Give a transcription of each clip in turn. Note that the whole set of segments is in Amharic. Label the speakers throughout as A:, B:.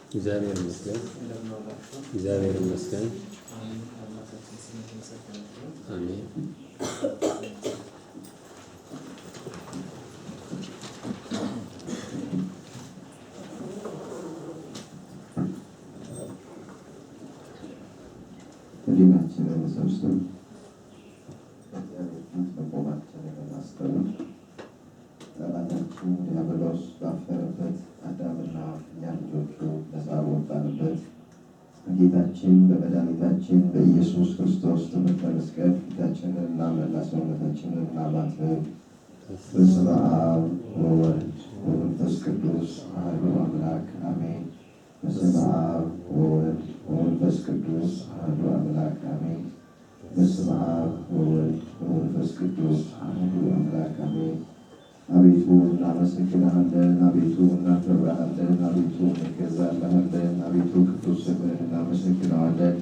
A: እግዚአብሔር ይመስገን። እግዚአብሔር ይመስገን። አሜን።
B: ህሊናችንን ሰብስብ መቆማችንን እናስተውል። ጠላታችን ዲያብሎስ ባፈረበት አዳምና እኛ ልጆቹ ነፃ በወጣንበት በጌታችን በመድኃኒታችን በኢየሱስ ክርስቶስ ትምህርተ መስቀል ፊታችንን እና መላ ሰውነታችንን እናማትብ። በስመ አብ ወወልድ ወመንፈስ ቅዱስ አሐዱ አምላክ አሜን። በስመ አብ ወወልድ ወመንፈስ ቅዱስ አሐዱ አምላክ አሜን። በስመ አብ ወወልድ ወመንፈስ ቅዱስ አሐዱ አምላክ አሜን። አቤቱ እናመሰግንሃለን፣ አቤቱ እናከብርሃለን፣ አቤቱ እንገዛልሃለን፣ አቤቱ ቅዱስ ስምህን እናመሰግነዋለን።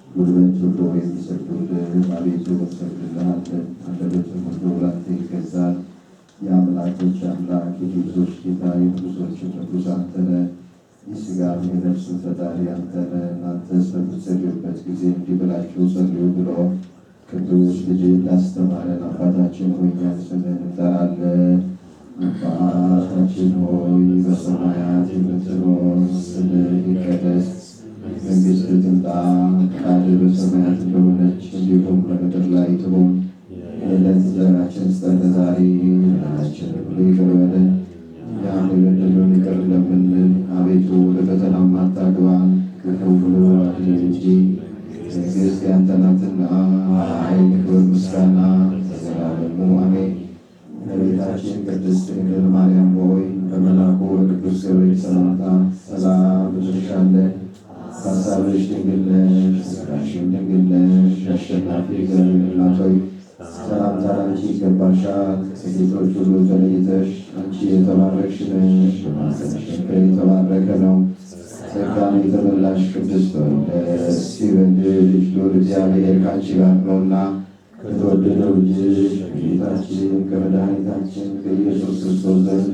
B: ጉልበት ሁሉ የሚሰግዱልህ አቤቱ እንሰግድልሃለን። አንደበትም ሁሉ ላንተ ይገዛል። የአምላኮች አምላክ የጌቶች ጌታ የንጉሶችም ንጉሥ አንተ ነህ። የሥጋም የነፍስም ፈጣሪ አንተ ነህ። እናንተስ በምትጸልዩበት ጊዜ እንዲህ ብላችሁ ጸልዩ ብሎ ቅዱስ ልጅ እንዳስተማረን አባታችን ሆይ እኛን ስምህን እንጠራለን። አባታችን ሆይ በሰማያት የምትኖር ስምህ ይቀደስ፣ መንግሥትህ ትምጣ፣ ፈቃድህ በሰማያት እንደሆነች እንዲሁም በምድር ላይ ትሁን። የዕለት እንጀራችንን ስጠን ዛሬ፣ በደላችንን ሁሉ ይቅር በለን እኛም የበደሉንን ይቅር እንደምንል፣ አቤቱ ወደ ፈተናም አታግባን ከክፉ ሁሉ አድነን እንጂ መንግሥት ያንተ ናትና ኃይል፣ ክብር፣ ምስጋና ለዘላለሙ አሜን። እመቤታችን ቅድስት ድንግል ማርያም ሆይ በመልአኩ በቅዱስ ገብርኤል ሰላምታ ሰላም እንልሻለን። በሐሳብሽ ድንግል ነሽ፣ በሥጋሽም ድንግል ነሽ። አሸናፊ እግዚአብሔር እናት ሆይ ሰላምታ ላንቺ ይገባሻል። ከሴቶች ሁሉ ተለይተሽ አንቺ የተባረክሽ ነሽ፣ በማኅፀንሽ ፍሬ የተባረከ ነው። ጸጋን የተመላሽ ቅድስት ሆይ ደስ ይበልሽ፣ ልዑል እግዚአብሔር ከአንቺ ጋር ነውና ከተወደደው ልጅሽ ከጌታችን ከመድኃኒታችን ከኢየሱስ ክርስቶስ ዘንድ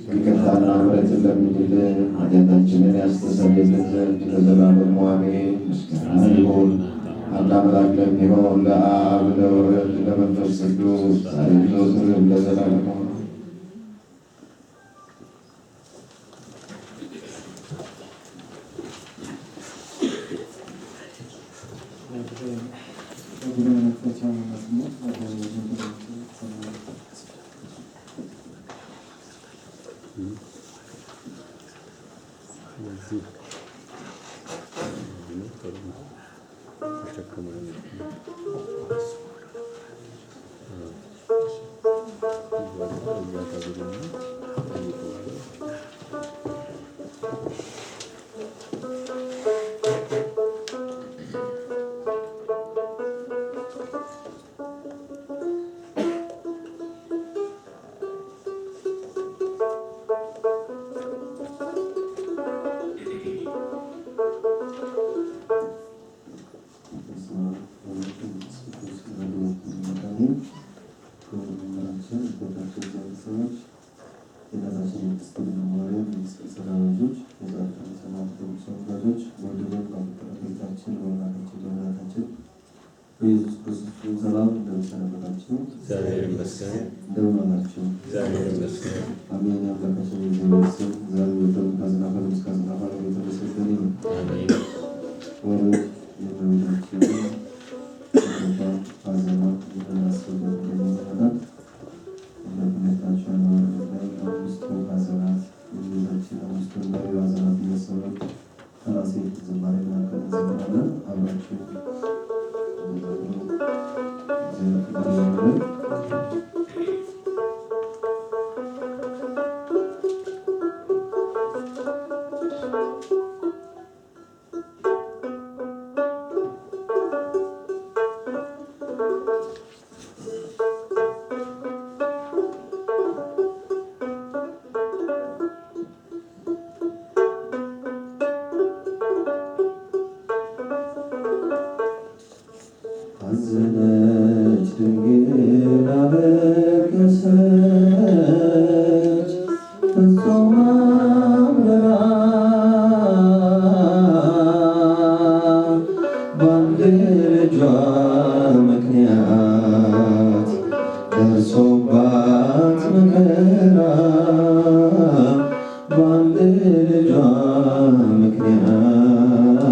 B: ይቅርታና ምሕረትን ለምኝልን ኃጢአታችንን ያስተሰርይልን ዘንድ ለዘላለሙ አሜን። ምስጋና ይሁን አንድ አምላክ ለሚሆን ለአብ ለወልድ ለመንፈስ ቅዱስ ዛሬም ዘወትርም ለዘላለሙ አሜን። በኢየሱስ ክርስቶስ ሰላም እንደምሰነበታችሁ
A: እግዚአብሔር ይመስገን።
B: እንደምን አላችሁ?
A: እግዚአብሔር ይመስገን።
B: አሜን። አምላካችን እግዚአብሔር ይመስገን። ዛሬ ወደም ካዝናፈር እስከ ካዝናፈር የተመሰገነ ይሁን።
A: አሜን።
B: ወሩ የእመቤታችን ስጦታ ሐዘኗ የምናስብበት እንደሚሆናል እንደምነታቸው ላይ አምስቱ ሐዘናት የእመቤታችን አምስቱ ላይ ሐዘናት እያሰበን ከራሴ ዝማሬ መካከል እንዘምራለን። አብራችሁ ደርሶባት መከራ በአንድ ልጇ ምክንያት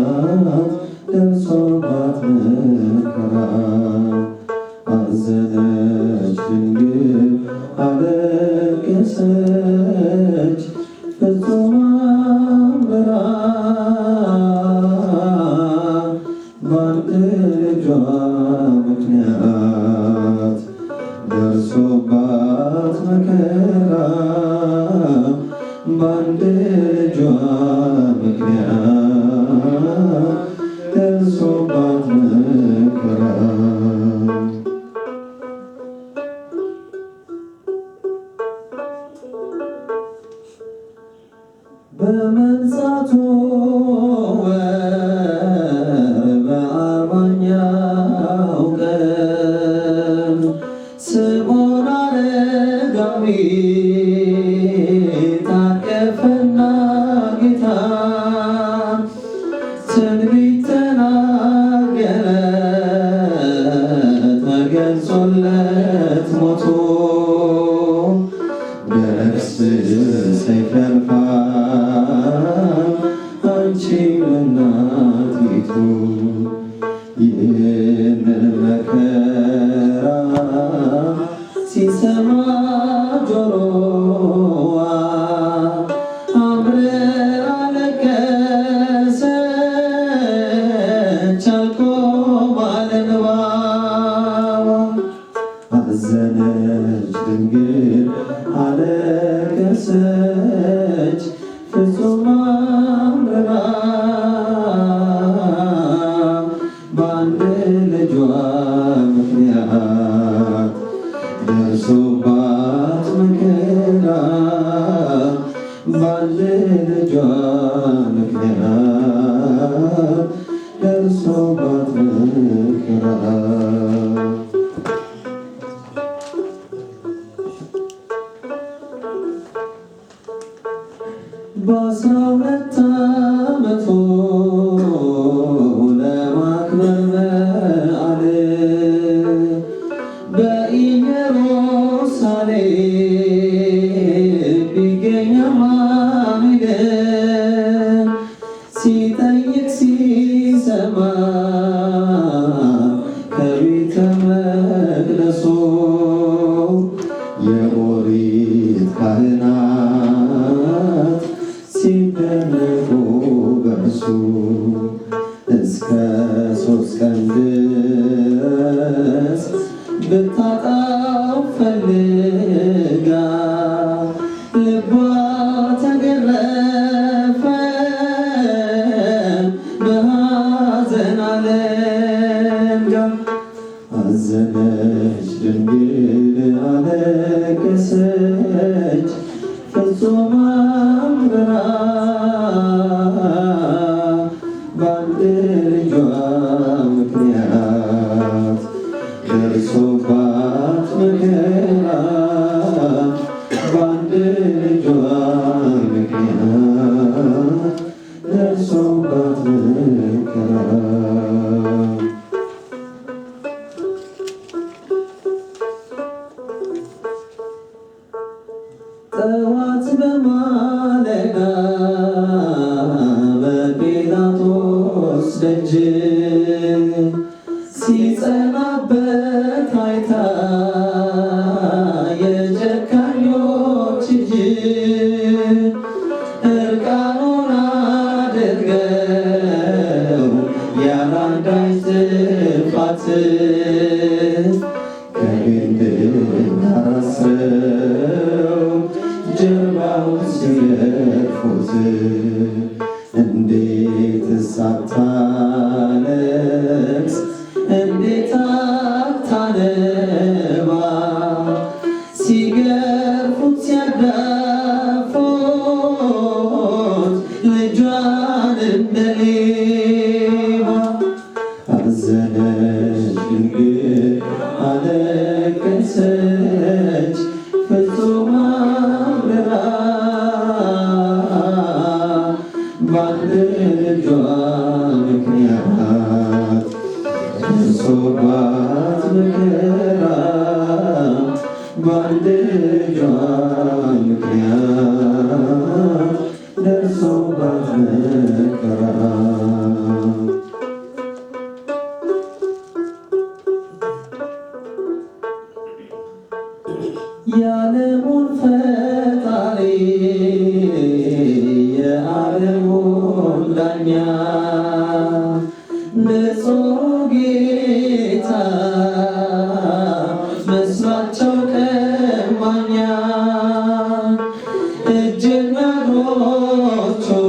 B: ደርሶባት መከራ አዘነች ድንግል አለቀሰች ፍጹም አምራ በአንድ ልጇ ምክንያት ደርሶባት መከራ በአንድ ልጇ ምክንያት ደርሶባት መከራ በመንጻቱ በአርባኛው ቀን ስምዖን አረጋዊ ታቀፈና ጌታ ትንቢት ተናገረ ተገልጾለት ሞቶ በነፍስ ሰይፍ ያልፋል አንቺ እናቲቱ ይህንን መከራ ሲሰማ ጆሮዋ አምርራ አለቀሰች አልቆም አለ እንባዋ አዘነች ድንግል አለቀሰች ፍጹም አምርራ በአንድ ልጇ ምክንያት ደርሶባት መከራ በአንድ ልጇ ምክንያት ደርሶባት መከራ በአስራ ሁለት ዓመቱ ለማክበር በዓል በኢየሩሳሌም ቢገኝ አማኑኤል ሲጠይቅ ሲሰማ ከቤተ መቅደሱ የኦሪት ካህናት ሲደነቁ በእርሱ እስከ 3 ቀን ድረስ ብታጣው ፈልጋ ልቧ ተገረፈ በሐዘን አለንጋ አዘነች ድንግል አለቀሰች ፍጹም አምርራ በአንድ ልጇ ምክንያት ደርሶባት መከራ በአንድ ልጇ ምክንያት ደርሶባት መከራ ጠዋት በማለዳ በጲላጦስ ደጅ ሲጸናበት አይታ የጨካኞች እጅ እርቃኑን አድርገው ያለ አንዳች ጥፋት ከግንድ ጋር አስረው ጀርባውን ሲገርፉት እንዴት ሳታለቅስ በአንድ ልጇ ምክንያት ደርሶባት መከራ የዓለሙን ፈጣሪ የዓለሙን ዳኛ ንጹሕ ጌታ መስሏቸው ቀማኛ እጅና እግሮቹን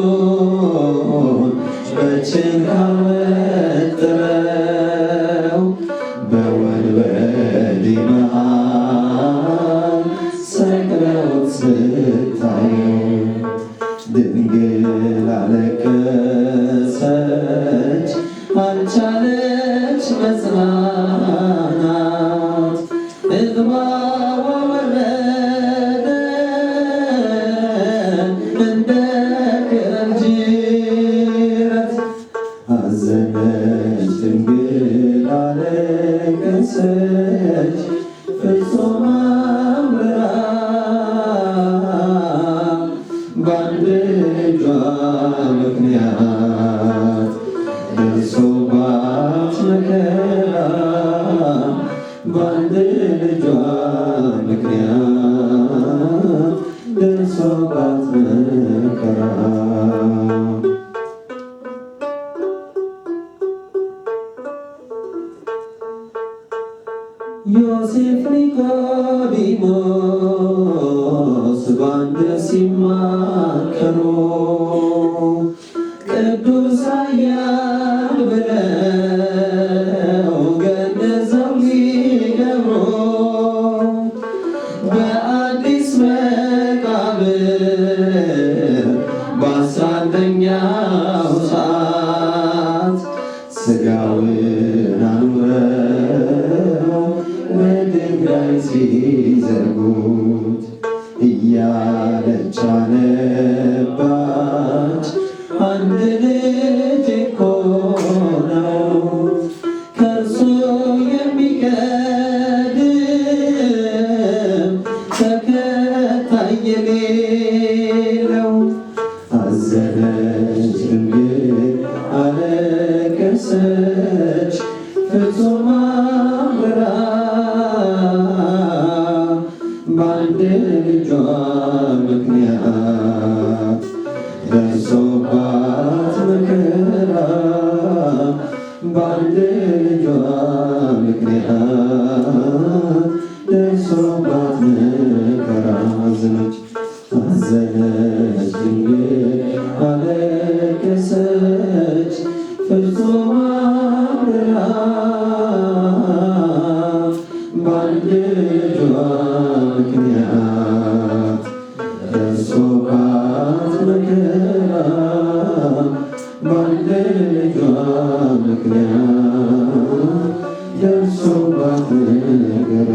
B: በችንካር ወጥረው በወንበዴ መሃል ሰቅለውት ስታዩ ድንግል አለቀሰች፣ አልቻለች መጽናናት። እንባዋ ወረደ እንደ ክረምት ጅረት። አዘነች ድንግል አለቀሰች ፍጹም አምርራ በአንድ ልጇ ምክንያት ደርሶባት መከራ በአንድ ልጇ ምክንያት ደርሶባት መከራ ዮሴፍ ኒቆዲሞስ በአንድ ሲማከሩ ቅዱስ ኃያል ብለው ገንዘው ሊገብሩ በአዲስ መቃብር በ11ኛው ሰዓት ሥጋውን አኑረው በድንጋይ ሲዘጉት እያለች አነባች፣ አንድ ልጅ እኮ ነው ከእርሱ የሚቀድም ተከታይ የሌለው። አዘነች ድንግል አለቀሰች ፍጹም አምርራ በአንድ ልጇ ምክንያት ደርሶባት መከራ በአንድ ልጇ ምክንያት ደርሶባት መከራ። አዘነች ድንግል አለቀሰች ፍጹም አምርራ በአንድ ልጇ ምክንያት ደርሶባት መከራ በአንድ ልጇ ምክንያት ደርሶባት መከራ።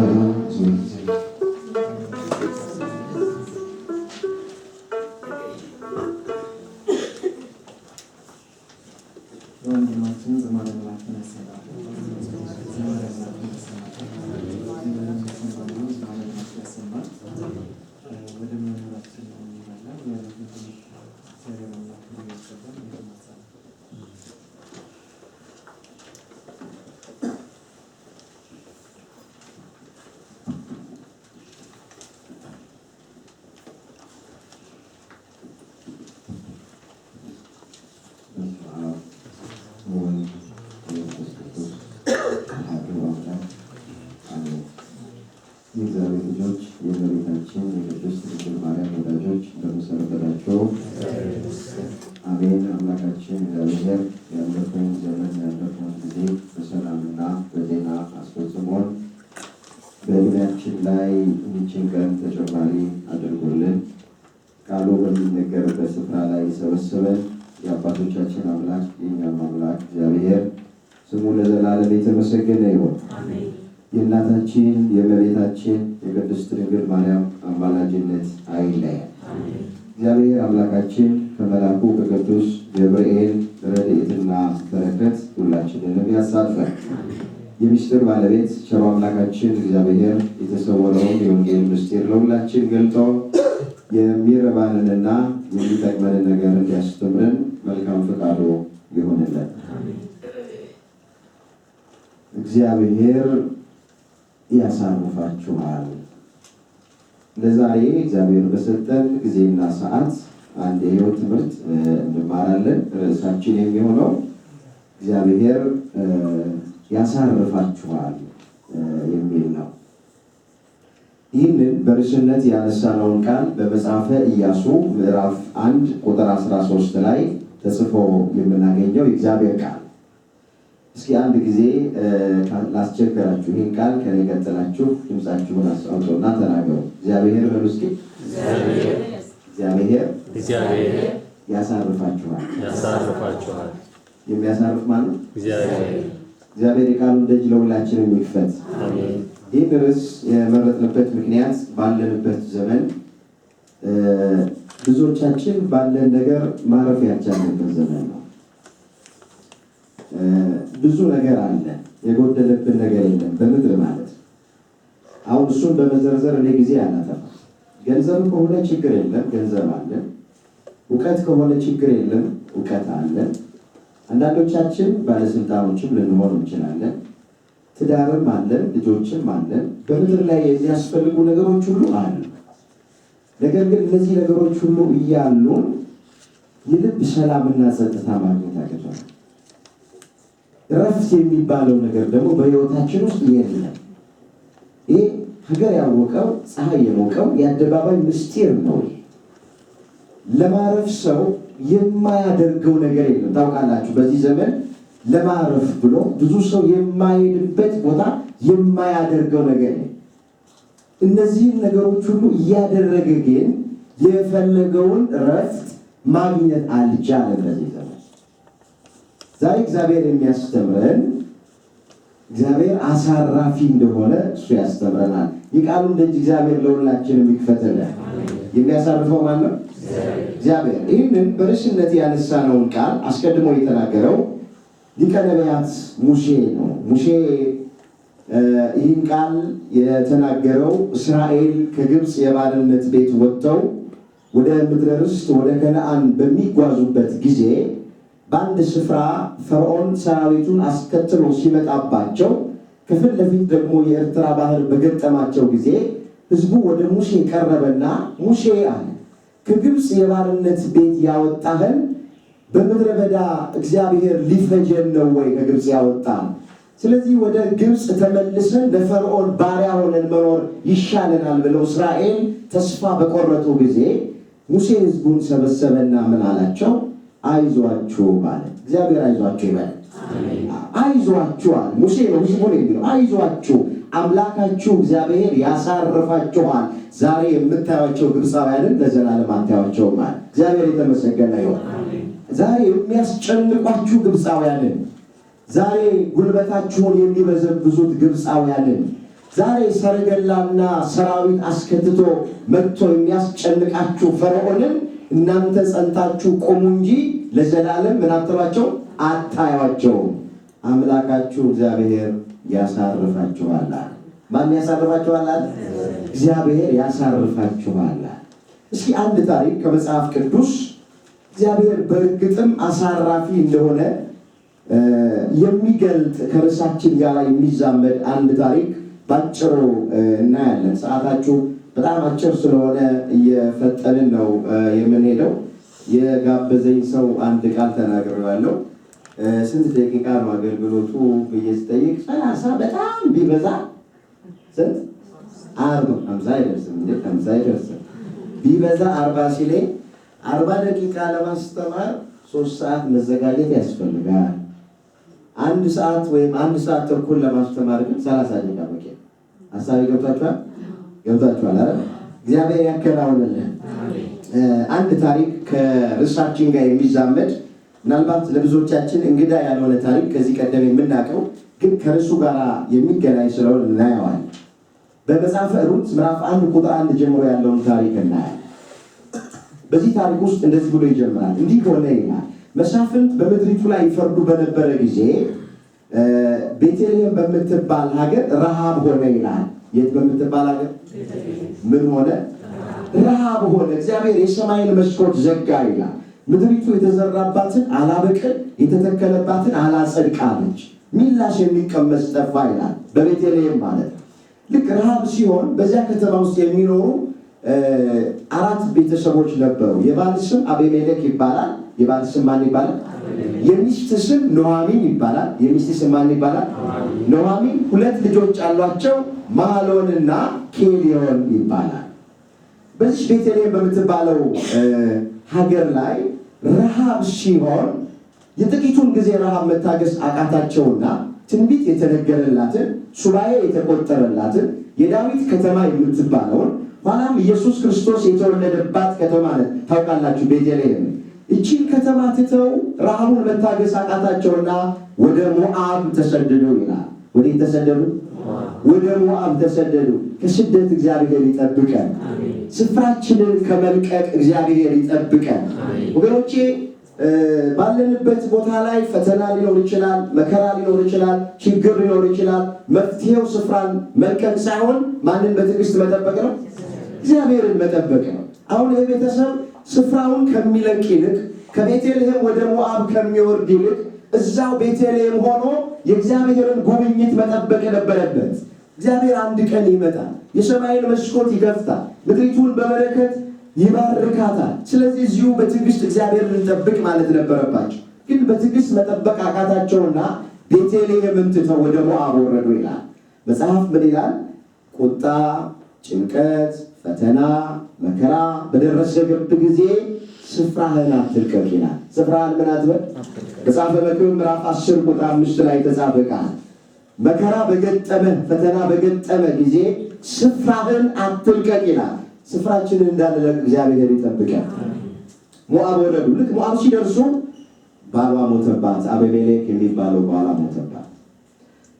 B: ወንድማችን ዘመነ መላእክት ያሰማል። ዘመነ መላእክት ያሰማል። ወደ መኖራችን እንመጣለን። ዘመነ መላእክት ያሰማል። የእግዚአብሔር ልጆች የእመቤታችን የቅድስት ድንግል ማርያም ወዳጆች እንደምሰነበታችሁ፣ አሜን። አምላካችን እግዚአብሔር ያለፈውን ዘመን ያለፈውን ጊዜ በሰላምና በጤና አስፈጽሞን በዕድሜያችን ላይ ይህችን ቀን ተጨማሪ አድርጎልን ቃሉ በሚነገርበት ስፍራ ላይ ሰበሰበን። የአባቶቻችን አምላክ የእኛም አምላክ እግዚአብሔር ስሙ ለዘላለም የተመሰገነ ይሁን። የእናታችን የእመቤታችን የቅድስት ድንግል ማርያም አማላጅነት አይለየን። እግዚአብሔር አምላካችን ከመልአኩ ከቅዱስ ገብርኤል ረድኤትና በረከት ሁላችንንም ያሳትፈን። የሚስጥር ባለቤት ቸሩ አምላካችን እግዚአብሔር የተሰወረውን የወንጌል ምስጢር ለሁላችን ገልጦ የሚረባንንና የሚጠቅመንን ነገር እንዲያስተምረን መልካም ፈቃዱ ይሆንልን። እግዚአብሔር ያሳርፋችኋል። ለዛሬ እግዚአብሔር በሰጠን ጊዜና ሰዓት አንድ የሕይወት ትምህርት እንማራለን። ርዕሳችን የሚሆነው እግዚአብሔር ያሳርፋችኋል የሚል ነው። ይህንን በርዕስነት ያነሳነውን ቃል በመጽሐፈ ኢያሱ ምዕራፍ 1 ቁጥር 13 ላይ ተጽፎ የምናገኘው የእግዚአብሔር ቃል። እስኪ አንድ ጊዜ ላስቸገራችሁ ይህን ቃል ከኔ ቀጥላችሁ ድምፃችሁን አስአውጡና ተናገሩ። እግዚአብሔር በሉ እስኪ። እግዚአብሔር ያሳርፋችኋል። የሚያሳርፍ ማለት ነው እግዚአብሔር የቃሉን ደጅ ለሁላችንም ይክፈት። ይህ ርዕስ የመረጥንበት ምክንያት ባለንበት ዘመን ብዙዎቻችን ባለን ነገር ማረፍ ያልቻልንበት ዘመን ነው። ብዙ ነገር አለ፣ የጎደለብን ነገር የለም በምድር ማለት። አሁን እሱን በመዘርዘር እኔ ጊዜ አላጠፋም። ገንዘብ ከሆነ ችግር የለም፣ ገንዘብ አለ። እውቀት ከሆነ ችግር የለም፣ እውቀት አለ። አንዳንዶቻችን ባለስልጣኖችም ልንሆን እንችላለን። ትዳርም አለን፣ ልጆችም አለን። በምድር ላይ የሚያስፈልጉ ነገሮች ሁሉ አሉ። ነገር ግን እነዚህ ነገሮች ሁሉ እያሉን የልብ ሰላምና ጸጥታ ማግኘት አቅቶናል። እረፍት የሚባለው ነገር ደግሞ በሕይወታችን ውስጥ የለም። ይህ ሀገር ያወቀው ፀሐይ የሞቀው የአደባባይ ምስጢር ነው። ለማረፍ ሰው የማያደርገው ነገር የለም። ታውቃላችሁ፣ በዚህ ዘመን ለማረፍ ብሎ ብዙ ሰው የማይሄድበት ቦታ የማያደርገው ነገር ነው። እነዚህን ነገሮች ሁሉ እያደረገ ግን የፈለገውን እረፍት ማግኘት አልቻለም በዚህ ዘመን። ዛሬ እግዚአብሔር የሚያስተምረን እግዚአብሔር አሳራፊ እንደሆነ እሱ ያስተምረናል። የቃሉን ደጅ እግዚአብሔር ለሁላችንም ይክፈትልን። የሚያሳርፈው ማን ነው? እግዚአብሔር። ይህንን በርዕስነት ያነሳነውን ቃል አስቀድሞ የተናገረው ሊቀ ነቢያት ሙሴ ነው። ሙሴ ይህን ቃል የተናገረው እስራኤል ከግብፅ የባርነት ቤት ወጥተው ወደ ምድረ ርስት ወደ ከነዓን በሚጓዙበት ጊዜ በአንድ ስፍራ ፈርዖን ሰራዊቱን አስከትሎ ሲመጣባቸው ከፊት ለፊት ደግሞ የኤርትራ ባህር በገጠማቸው ጊዜ ሕዝቡ ወደ ሙሴ ቀረበና ሙሴ አለ፣ ከግብፅ የባርነት ቤት ያወጣህን በምድረ በዳ እግዚአብሔር ሊፈጀን ነው ወይ ከግብፅ ያወጣን? ስለዚህ ወደ ግብፅ ተመልሰን ለፈርዖን ባሪያ ሆነን መኖር ይሻለናል ብለው እስራኤል ተስፋ በቆረጡ ጊዜ ሙሴ ሕዝቡን ሰበሰበና ምን አላቸው? አይዟችሁ ማለት እግዚአብሔር አይዟችሁ ይበል። አይዟችኋል። ሙሴ ነው ሕዝቡን የሚለው አይዟችሁ፣ አምላካችሁ እግዚአብሔር ያሳርፋችኋል። ዛሬ የምታዩቸው ግብፃውያንን ለዘላለም አታዩአቸውም ማለት። እግዚአብሔር የተመሰገነ ይሁን። ዛሬ የሚያስጨንቋችሁ ግብፃውያንን፣ ዛሬ ጉልበታችሁን የሚበዘብዙት ግብፃውያንን፣ ዛሬ ሰረገላና ሰራዊት አስከትቶ መጥቶ የሚያስጨንቃችሁ ፈርዖንን እናንተ ጸንታችሁ ቆሙ እንጂ ለዘላለም ምን አትሏቸው አታዩአቸውም። አምላካችሁ እግዚአብሔር ያሳርፋችኋል። ማን ያሳርፋችኋል? እግዚአብሔር ያሳርፋችኋል። እስኪ አንድ ታሪክ ከመጽሐፍ ቅዱስ እግዚአብሔር በእርግጥም አሳራፊ እንደሆነ የሚገልጥ ከርዕሳችን ጋር የሚዛመድ አንድ ታሪክ ባጭሩ እናያለን። ሰዓታችሁ በጣም አጭር ስለሆነ እየፈጠንን ነው የምንሄደው። የጋበዘኝ ሰው አንድ ቃል ተናግሬዋለሁ። ስንት ደቂቃ ነው አገልግሎቱ ብዬ ስጠይቅ 30 በጣም ቢበዛ ስንት 50 አይደርስም እንዴ? 50 አይደርስም ቢበዛ 40 ሲለኝ 40 ደቂቃ ለማስተማር 3 ሰዓት መዘጋጀት ያስፈልጋል። 1 ሰዓት ወይም 1 ሰዓት ተኩል ለማስተማር ግን 30 ደቂቃ በቂ። ሐሳቤ ገብታችኋል? ገብታችኋል አይደል? እግዚአብሔር ያከናውንልን። አንድ ታሪክ ከርዕሳችን ጋር የሚዛመድ ምናልባት ለብዙዎቻችን እንግዳ ያልሆነ ታሪክ ከዚህ ቀደም የምናውቀው ግን ከርዕሱ ጋር የሚገናኝ ስለሆነ እናየዋለን። በመጽሐፈ ሩት ምዕራፍ 1 ቁጥር 1 ጀምሮ ያለውን ታሪክ እናያለን። በዚህ ታሪክ ውስጥ እንደዚህ ብሎ ይጀምራል። እንዲህ ሆነ ይላል፣ መሳፍንት በምድሪቱ ላይ ይፈርዱ በነበረ ጊዜ ቤተልሔም በምትባል ሀገር ረሃብ ሆነ ይላል። የት በምትባል ሀገር ምን ሆነ? ረሃብ ሆነ። እግዚአብሔር የሰማይን መስኮት ዘጋ ይላል። ምድሪቱ የተዘራባትን አላበቅል፣ የተተከለባትን አላጸድቃለች። ሚላሽ የሚቀመስ ጠፋ ይላል። በቤተልሔም ማለት ልክ ረሃብ ሲሆን በዚያ ከተማ ውስጥ የሚኖሩ 4 ቤተሰቦች ነበሩ። የባል ስም አቤሜሌክ ይባላል። የባል ስም ማን ይባላል? የሚስት ስም ኑኃሚን ይባላል። የሚስት ስም ማን ይባላል? ኑኃሚን። 2 ልጆች አሏቸው፣ ማህሎንና ኬሊዮን ይባላል። በዚህ ቤተልሔም በምትባለው ሀገር ላይ ረሃብ ሲሆን የጥቂቱን ጊዜ ረሃብ መታገስ አቃታቸውና ትንቢት የተነገረላትን ሱባኤ የተቆጠረላትን የዳዊት ከተማ የምትባለውን ኋላም ኢየሱስ ክርስቶስ የተወለደባት ከተማ ነች። ታውቃላችሁ ቤተልሔም። እቺን ከተማ ትተው ረሃቡን መታገስ አቃታቸውና ወደ ሞዓብ ተሰደዱ ይላል። ወደ ተሰደዱ? ወደ ሞዓብ ተሰደዱ። ከስደት እግዚአብሔር ይጠብቀን። ስፍራችንን ከመልቀቅ እግዚአብሔር ይጠብቀን። ወገኖቼ ባለንበት ቦታ ላይ ፈተና ሊኖር ይችላል፣ መከራ ሊኖር ይችላል፣ ችግር ሊኖር ይችላል። መፍትሄው ስፍራን መልቀቅ ሳይሆን ማንን በትዕግስት መጠበቅ ነው? እግዚአብሔርን መጠበቅ ነው። አሁን ይህ ቤተሰብ ስፍራውን ከሚለቅ ይልቅ ከቤተልሔም ወደ ሞዓብ ከሚወርድ ይልቅ እዛው ቤተልሔም ሆኖ የእግዚአብሔርን ጉብኝት መጠበቅ ነበረበት። እግዚአብሔር አንድ ቀን ይመጣል፣ የሰማይን መስኮት ይከፍታል፣ ምድሪቱን በበረከት ይባርካታል። ስለዚህ እዚሁ በትዕግስት እግዚአብሔርን እንጠብቅ ማለት ነበረባቸው። ግን በትዕግስት መጠበቅ አቃታቸውና ቤተልሔምን ትተው ወደ ሞዓብ ወረዱ ይላል መጽሐፍ። ምን ይላል? ቁጣ፣ ጭንቀት፣ ፈተና፣ መከራ በደረሰበት ጊዜ ስፍራህን አትልቀቅ ይላል። ስፍራህን ምን አትበል? መጽሐፈ መክብብ ምዕራፍ 10 ቁጥር 5 ላይ ተጻፈ ቃል መከራ በገጠመ ፈተና በገጠመ ጊዜ ስፍራህን አትልቀቅ ይላል። ስፍራችንን እንዳንለቅ እግዚአብሔር ይጠብቃል። ሞዓብ ወረዱ። ልክ ሞዓብ ሲደርሱ ባሏ ሞተባት። አቤሜሌክ የሚባለው ባሏ ሞተባት።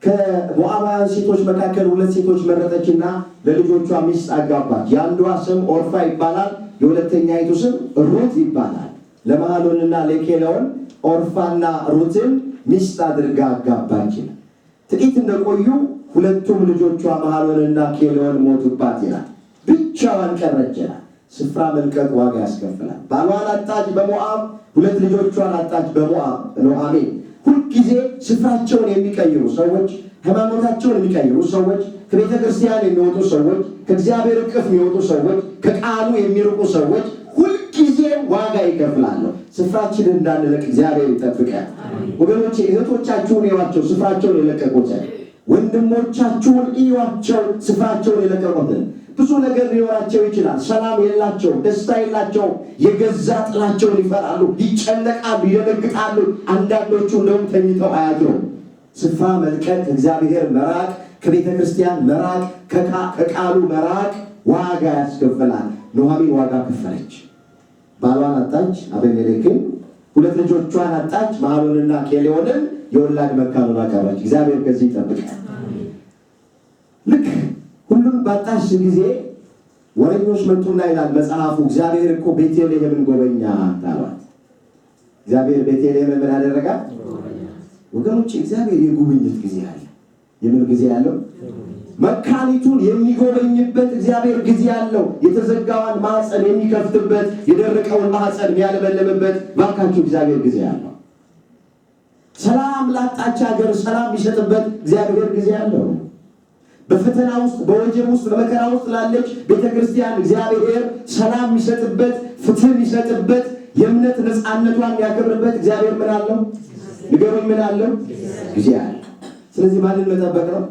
B: ከሞዓባውያን ሴቶች መካከል 2 ሴቶች መረጠችና ለልጆቿ ሚስት አጋባች። የአንዷ ስም ኦርፋ ይባላል፣ የሁለተኛይቱ ስም ሩት ይባላል። ለማህሎንና ለኬሊዮን ኦርፋና ሩትን ሚስት አድርጋ አጋባች። ጥቂት እንደቆዩ ሁለቱም ልጆቿ ማህሎንና ኬሊዮን ሞቱባት ይላል። ብቻዋን ቀረች ይላል። ስፍራ መልቀቅ ዋጋ ያስከፍላል። ባሏን አጣች በሞዓብ፣ 2 ልጆቿን አጣች በሞዓብ። ኑኃሚን ሁልጊዜ ስፍራቸውን የሚቀይሩ ሰዎች፣ ሃይማኖታቸውን የሚቀይሩ ሰዎች፣ ከቤተ ክርስቲያን የሚወጡ ሰዎች፣ ከእግዚአብሔር እቅፍ የሚወጡ ሰዎች፣ ከቃሉ የሚርቁ ሰዎች ሁልጊዜ ዋጋ ይከፍላሉ። ስፍራችንን እንዳንለቅ እግዚአብሔር ይጠብቃል። ወገኖቼ እህቶቻችሁን እዩዋቸው፣ ስፍራቸውን የለቀቁትን። ወንድሞቻችሁን እዩዋቸው፣ ስፍራቸውን የለቀቁትን። ብዙ ነገር ሊኖራቸው ይችላል። ሰላም የላቸው፣ ደስታ የላቸው። የገዛ ጥላቸውን ይፈራሉ፣ ይጨነቃሉ፣ ይደነግጣሉ። አንዳንዶቹ እንደውም ተኝተው አያድሩም። ስፍራ መልቀቅ፣ እግዚአብሔር መራቅ፣ ከቤተ ክርስቲያን መራቅ፣ ከቃሉ መራቅ ዋጋ ያስከፍላል። ኑኃሚን ዋጋ ከፈለች። ባሏን አጣች አቤሜሌክን፣ 2 ልጆቿን አጣች ማህሎንና ኬሊዮንን፣ የወላድ መካኑን አቀረች። እግዚአብሔር ከዚህ ይጠብቃል። ልክ ሁሉም ባጣሽ ጊዜ ወሬኞች መጡና ይላል መጽሐፉ፣ እግዚአብሔር እኮ ቤተልሔምን ጎበኛት አሏት። እግዚአብሔር ቤተልሔምን ምን አደረጋት? ወገኖች እግዚአብሔር የጉብኝት ጊዜ አለ። የምን ጊዜ ያለው? መካኒቱን የሚጎበኝበት እግዚአብሔር ጊዜ ያለው። የተዘጋዋን ማህፀን የሚከፍትበት፣ የደረቀውን ማህፀን የሚያለመልምበት ባካችሁ እግዚአብሔር ጊዜ ያለው። ሰላም ላጣች ሀገር ሰላም የሚሰጥበት እግዚአብሔር ጊዜ ያለው። በፈተና ውስጥ በወጀብ ውስጥ በመከራ ውስጥ ላለች ቤተክርስቲያን እግዚአብሔር ሰላም የሚሰጥበት፣ ፍትህ የሚሰጥበት፣ የእምነት ነፃነቷን የሚያከብርበት እግዚአብሔር ምን አለው? ንገሩኝ፣ ምን አለው? ጊዜ አለ። ስለዚህ ማንን መጠበቅ ነው?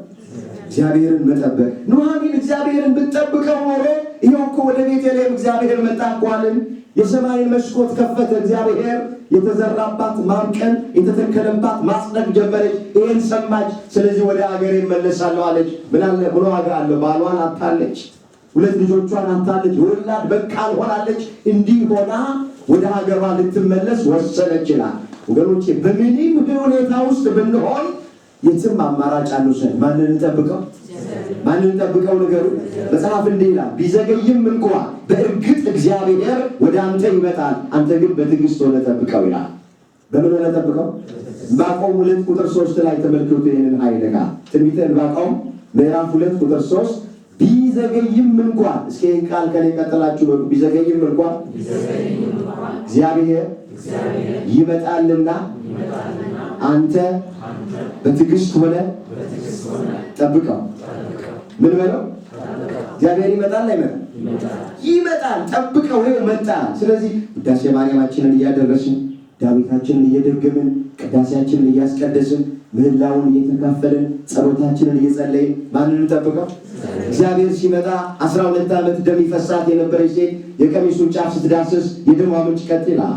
B: እግዚአብሔርን መጠበቅ። ኑኃሚን እግዚአብሔርን ብትጠብቀው ኖሮ ይኸው እኮ ወደ ቤተልሔም እግዚአብሔር መጣ እኮ አለን። የሰማይን መስኮት ከፈተ እግዚአብሔር። የተዘራባት ማምቀን፣ የተተከለባት ማጽደቅ ጀመረች። ይሄን ሰማች። ስለዚህ ወደ ሀገር እመለሳለሁ አለች። ምን አለ ብሎ ሀገር አለ። ባሏን አጣለች፣ 2 ልጆቿን አጣለች፣ የወላድ መካን ሆናለች። እንዲህ ሆና ወደ ሀገሯ ልትመለስ ወሰነች ይላል። ወገኖቼ በምንም ሁኔታ ውስጥ ብንሆን የትም አማራጭ አንውሰድ። ማንን እንጠብቀው? ማንን እንጠብቀው? ንገሩ። መጽሐፍ እንዲህ ይላል፣ ቢዘገይም እንኳን በእርግጥ እግዚአብሔር ወደ አንተ ይመጣል፣ አንተ ግን በትዕግስት ሆነ ጠብቀው ይላል። በምን ሆነ ጠብቀው? ዕንባቆም 2:3 ላይ ተመልከቱ። ይህንን ኃይለ ቃል ትንቢተ ዕንባቆም ምዕራፍ 2:3 ቢዘገይም እንኳን እስኪ ይህን ቃል ከኔ ቀጥላችሁ በሉ። ቢዘገይም እንኳን እግዚአብሔር ይመጣልና አንተ በትዕግስት ሆነ ጠብቀው። ምን በለው? እግዚአብሔር ይመጣል አይመጣም? ይመጣል። ጠብቀው። ይሄ መጣ። ስለዚህ ውዳሴ ማርያማችንን እያደረስን ዳዊታችንን እየደገምን ቅዳሴያችንን እያስቀደስን ምህላውን እየተካፈልን ጸሎታችንን እየጸለይን ማንን እንጠብቀው? እግዚአብሔር ሲመጣ 12 ዓመት ደም ይፈሳት የነበረች ሴት የቀሚሱን ጫፍ ስትዳስስ የደሟ ምንጭ ቀጥ ይላል።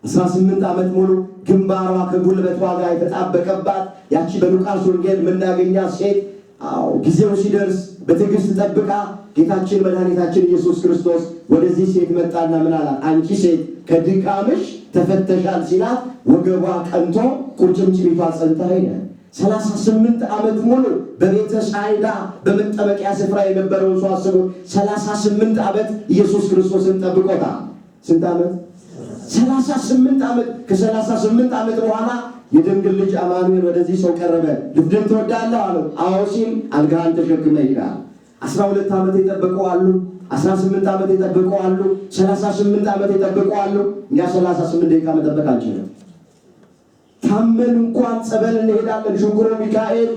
B: 18 ዓመት ሙሉ ግንባሯ ከጉልበቷ ጋር የተጣበቀባት ያቺ በሉቃስ ወንጌል የምናገኛት ሴት ጊዜው ሲደርስ በትዕግስት ጠብቃ ጌታችን መድኃኒታችን ኢየሱስ ክርስቶስ ወደዚህ ሴት መጣና ምን አላት? አንቺ ሴት ከድካምሽ ተፈተሻል ሲላት ወገቧ ቀንቶ ቁርጭምጭሚቷ ጸንታ ሄደ። 38 ዓመት ሙሉ በቤተ ሳይዳ በመጠመቂያ ስፍራ የነበረውን ሰው አስቡ። 38 ዓመት ኢየሱስ ክርስቶስን ጠብቆታል። ስንት ዓመት? 38 ዓመት። ከ38 ዓመት በኋላ የድንግል ልጅ አማኑኤል ወደዚህ ሰው ቀረበ። ልትድን ትወዳለህ አለው። አዎ ሲል አልጋህን ተሸክመህ ይላል። 12 ዓመት የጠበቁ አሉ፣ 18 ዓመት የጠበቁ አሉ፣ 38 ዓመት የጠበቁ አሉ። እኛ 38 ደቂቃ መጠበቅ አንችልም። ታመን እንኳን ጸበል እንሄዳለን። ሸንኮራ ሚካኤል፣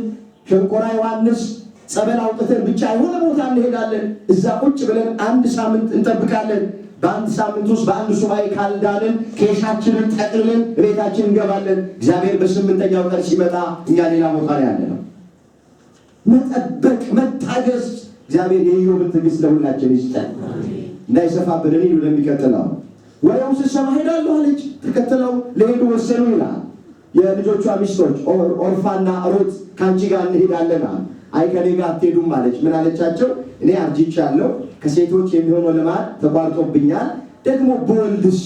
B: ሸንኮራ ዮሐንስ ጸበል አውጥተን ብቻ የሆነ ቦታ እንሄዳለን። እዛ ቁጭ ብለን 1 ሳምንት እንጠብቃለን። በአንድ ሳምንት ውስጥ በአንድ ሱባኤ ካልዳንን ኬሻችንን ጠቅልለን ቤታችን እንገባለን። እግዚአብሔር በ8ኛው ቀን ሲመጣ እኛ ሌላ ቦታ ላይ ያለ ነው። መጠበቅ፣ መታገስ። እግዚአብሔር የኢዮብን ትዕግስት ለሁላችን ይስጠን፣ እንዳይሰፋብን። እኔ ለሚቀጥለው ወዲያው ስሰማ ሄዳለሁ አለች። ተከትለው ለሄዱ ወሰኑ ይላል። የልጆቿ ሚስቶች ኦርፋና ሩት ከአንቺ ጋር እንሄዳለን አሉ። አይ ከኔ ጋር አትሄዱም አለች። ምን አለቻቸው? እኔ አርጅቻለሁ፣ ከሴቶች የሚሆነው ልማድ ተቋርጦብኛል፣ ደግሞ በወልድስ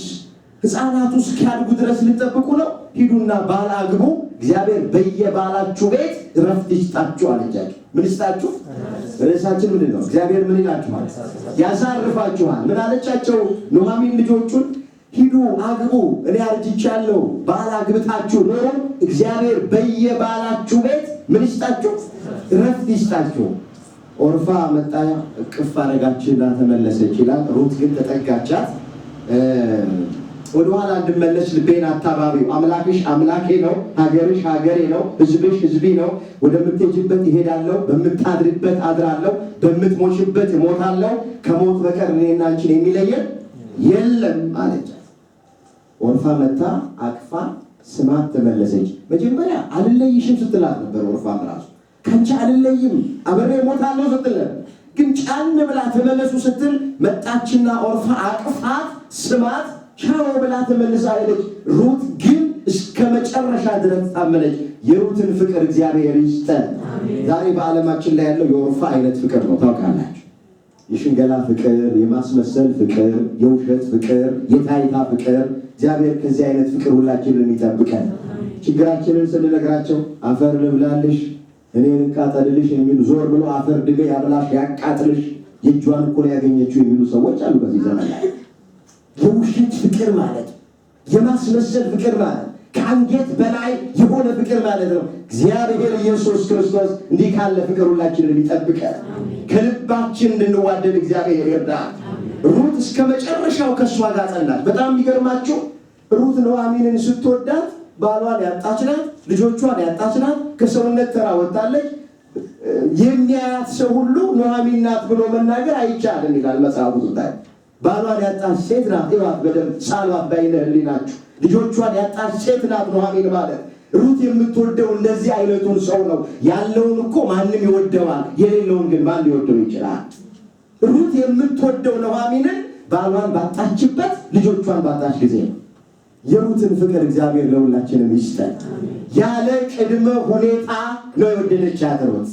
B: ሕፃናቱ እስኪያድጉ ድረስ ልጠብቁ ነው? ሂዱና ባል አግቡ፣ እግዚአብሔር በየባላችሁ ቤት እረፍት ይስጣችሁ አለቻቸው። ምን ይስጣችሁ? ርዕሳችን ምንድን ነው? እግዚአብሔር ምን ይላችኋል? ያሳርፋችኋል። ምን አለቻቸው? ኑኃሚን ልጆቹን ሂዱ አግቡ፣ እኔ አርጅቻለሁ፣ ባል አግብታችሁ ኖሮ እግዚአብሔር በየባላችሁ ቤት ምን ይስጣችሁ? እረፍት ይስጣችሁ። ኦርፋ መጣ፣ እቅፍ አረጋችና ተመለሰች ይላል። ሩት ግን ተጠጋቻት። ወደኋላ እንድመለስ ልቤን አታባቢው። አምላክሽ አምላኬ ነው፣ ሀገርሽ ሀገሬ ነው፣ ሕዝብሽ ሕዝቢ ነው። ወደምትሄጂበት እሄዳለሁ፣ በምታድሪበት አድራለሁ፣ በምትሞሽበት እሞታለሁ። ከሞት በቀር እኔና አንቺን የሚለየን የለም አለቻት። ኦርፋ መታ አቅፋ ስማት ተመለሰች። መጀመሪያ አልለይሽም ስትላት ነበር። ኦርፋም ራሱ ከአንቺ አልለይም አብሬ እሞታለሁ ስትል ነበር። ግን ጫን ብላ ተመለሱ ስትል መጣችና ኦርፋ አቅፋት ስማት ቻው ብላ ተመልሳ ሄደች። ሩት ግን እስከ መጨረሻ ድረስ ታመነች። የሩትን ፍቅር እግዚአብሔር ይስጠን። ዛሬ በዓለማችን ላይ ያለው የኦርፋ አይነት ፍቅር ነው። ታውቃላችሁ፣ የሽንገላ ፍቅር፣ የማስመሰል ፍቅር፣ የውሸት ፍቅር፣ የታይታ ፍቅር። እግዚአብሔር ከዚህ አይነት ፍቅር ሁላችንን ይጠብቀን። ችግራችንን ስንነግራቸው አፈር ልብላልሽ፣ እኔን እንቃጠልልሽ የሚሉ ዞር ብሎ አፈር ድገ ያብላሽ ያቃጥልሽ፣ የእጇን እኮ ያገኘችው የሚሉ ሰዎች አሉ በዚህ ዘመን ላይ። የውሸት ፍቅር ማለት፣ የማስመሰል ፍቅር ማለት፣ ከአንገት በላይ የሆነ ፍቅር ማለት ነው። እግዚአብሔር ኢየሱስ ክርስቶስ እንዲህ ካለ ፍቅር ሁላችንን ይጠብቀን። ከልባችን እንድንዋደድ እግዚአብሔር ይርዳል። ሩት እስከ መጨረሻው ከእሷ ጋር ጸናች። በጣም የሚገርማችሁ ሩት ኑኃሚንን ስትወዳት ባሏን ያጣች ናት፣ ልጆቿን ያጣች ናት፣ ከሰውነት ተራ ወጣለች። የሚያያት ሰው ሁሉ ኑኃሚን ናት ብሎ መናገር አይቻልም ይላል መጽሐፉ። ስታይ ባሏን ያጣች ሴት ናት። ይዋት በደንብ ሳሏት ባይነ ህሊናችሁ። ልጆቿን ያጣች ሴት ናት ኑኃሚን ማለት። ሩት የምትወደው እንደዚህ አይነቱን ሰው ነው። ያለውን እኮ ማንም ይወደዋል፣ የሌለውን ግን ማን ሊወደው ይችላል? ሩት የምትወደው ኑኃሚንን ባሏን ባጣችበት፣ ልጆቿን ባጣች ጊዜ ነው። የሩትን ፍቅር እግዚአብሔር ለሁላችንም ይስጠን። ያለ ቅድመ ሁኔታ ነው የወደደቻት ሩት።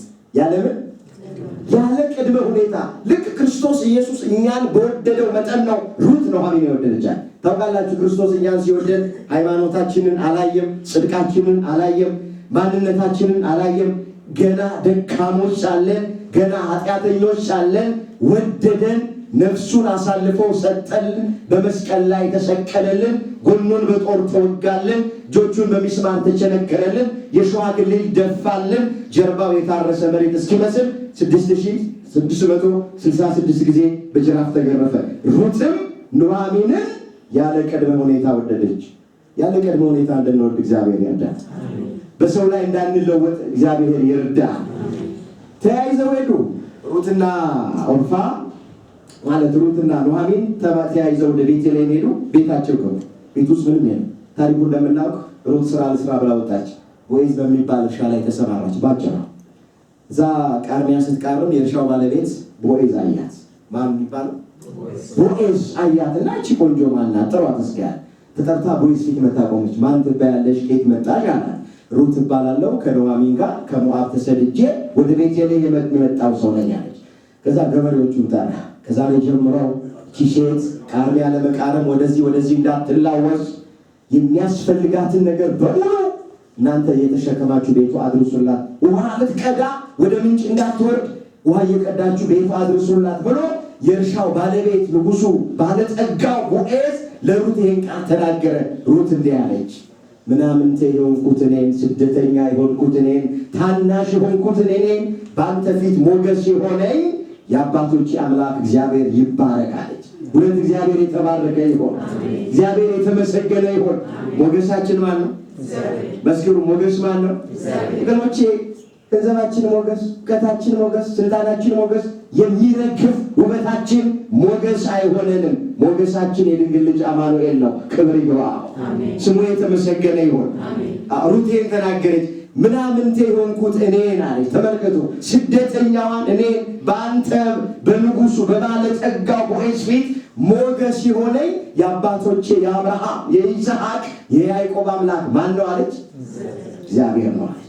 B: ያለ ቅድመ ሁኔታ ልክ ክርስቶስ ኢየሱስ እኛን በወደደው መጠን ነው ሩት ኑኃሚን የወደደቻት። ታውቃላችሁ፣ ክርስቶስ እኛን ሲወደድ ሃይማኖታችንን አላየም፣ ጽድቃችንን አላየም፣ ማንነታችንን አላየም። ገና ደካሞች ሳለን፣ ገና ኃጢአተኞች ሳለን ወደደን። ነፍሱን አሳልፎ ሰጠልን፣ በመስቀል ላይ ተሰቀለልን፣ ጎኑን በጦር ተወጋልን፣ እጆቹን በሚስማር ተቸነከረልን፣ የሸዋ ግልል ደፋልን፣ ጀርባው የታረሰ መሬት እስኪመስል 6666 ጊዜ በጅራፍ ተገረፈ። ሩትም ኑኃሚንን ያለ ቅድመ ሁኔታ ወደደች። ያለ ቅድመ ሁኔታ እንድንወድ እግዚአብሔር ያርዳል። በሰው ላይ እንዳንለወጥ እግዚአብሔር ይርዳል። ተያይዘው ሄዱ። ሩትና ኦርፋ ማለት ሩትና ኑኃሚን ተያይዘው ወደ ቤተልሔም ሄዱ። ቤታቸው ገቡ። ቤት ውስጥ ምንም የለም። ታሪኩን እንደምናውቅ ሩት ስራ ልስራ ብላ ወጣች። ቦዔዝ በሚባል እርሻ ላይ ተሰማራች። ባጭሩ እዛ ቃርሚያ ስትቃርም የእርሻው ባለቤት ቦዔዝ አያት። ማን የሚባለው? ቦዔዝ አያትና እቺ ቆንጆ ማናት? ጥሯት እስኪ ያለ ተጠርታ ቦዔዝ ፊት መታ ቆመች። ማን ትባያለሽ? ከየት መጣሽ አላት። ሩት እባላለሁ፣ ከኑኃሚን ጋር ከሞዓብ ተሰድጄ ወደ ቤቴልሔም የመጣው ሰው ነኝ አለች። ከዛ ገበሬዎቹን ጠራ። ከዛሬ ጀምሮ እቺ ሴት ቃርሚያ ለመቃረም ወደዚህ እንዳትላወስ የሚያስፈልጋትን ነገር በሙሉ እናንተ የተሸከማችሁ ቤቱ አድርሱላት፣ ውሃ ልትቀዳ ወደ ምንጭ እንዳትወርድ ውሃ እየቀዳችሁ ቤቱ አድርሱላት ብሎ የእርሻው ባለቤት ንጉሱ ባለጠጋው ቦዔዝ ለሩት ይሄን ቃል ተናገረ። ሩት እንዲህ አለች፣ ምናምንቴ የሆንኩት እኔን፣ ስደተኛ የሆንኩት እኔን፣ ታናሽ የሆንኩት እኔን፣ በአንተ ፊት ሞገስ የሆነኝ የአባቶች አምላክ እግዚአብሔር ይባረክ አለች። ሁለት እግዚአብሔር የተባረከ ይሆን፣ እግዚአብሔር የተመሰገነ ይሆን። ሞገሳችን ማን ነው? መስክሩ። ሞገስ ማን ነው? ወገኖቼ ገንዘባችን ሞገስ፣ እውቀታችን ሞገስ፣ ስልጣናችን ሞገስ፣ የሚረግፍ ውበታችን ሞገስ አይሆነንም። ሞገሳችን የድንግል ልጅ አማኑኤል ነው። ክብር ይግባው፣ ስሙ የተመሰገነ ይሆን። ሩቴን ተናገረች። ምናምንቴ የሆንኩት እኔን አለች። ተመልከቱ፣ ስደተኛዋን እኔን በአንተ በንጉሱ በባለጠጋው ቦዔዝ ፊት ሞገስ የሆነኝ የአባቶቼ የአብርሃም የይስሐቅ የያዕቆብ አምላክ ማን ነው አለች? እግዚአብሔር ነው አለች።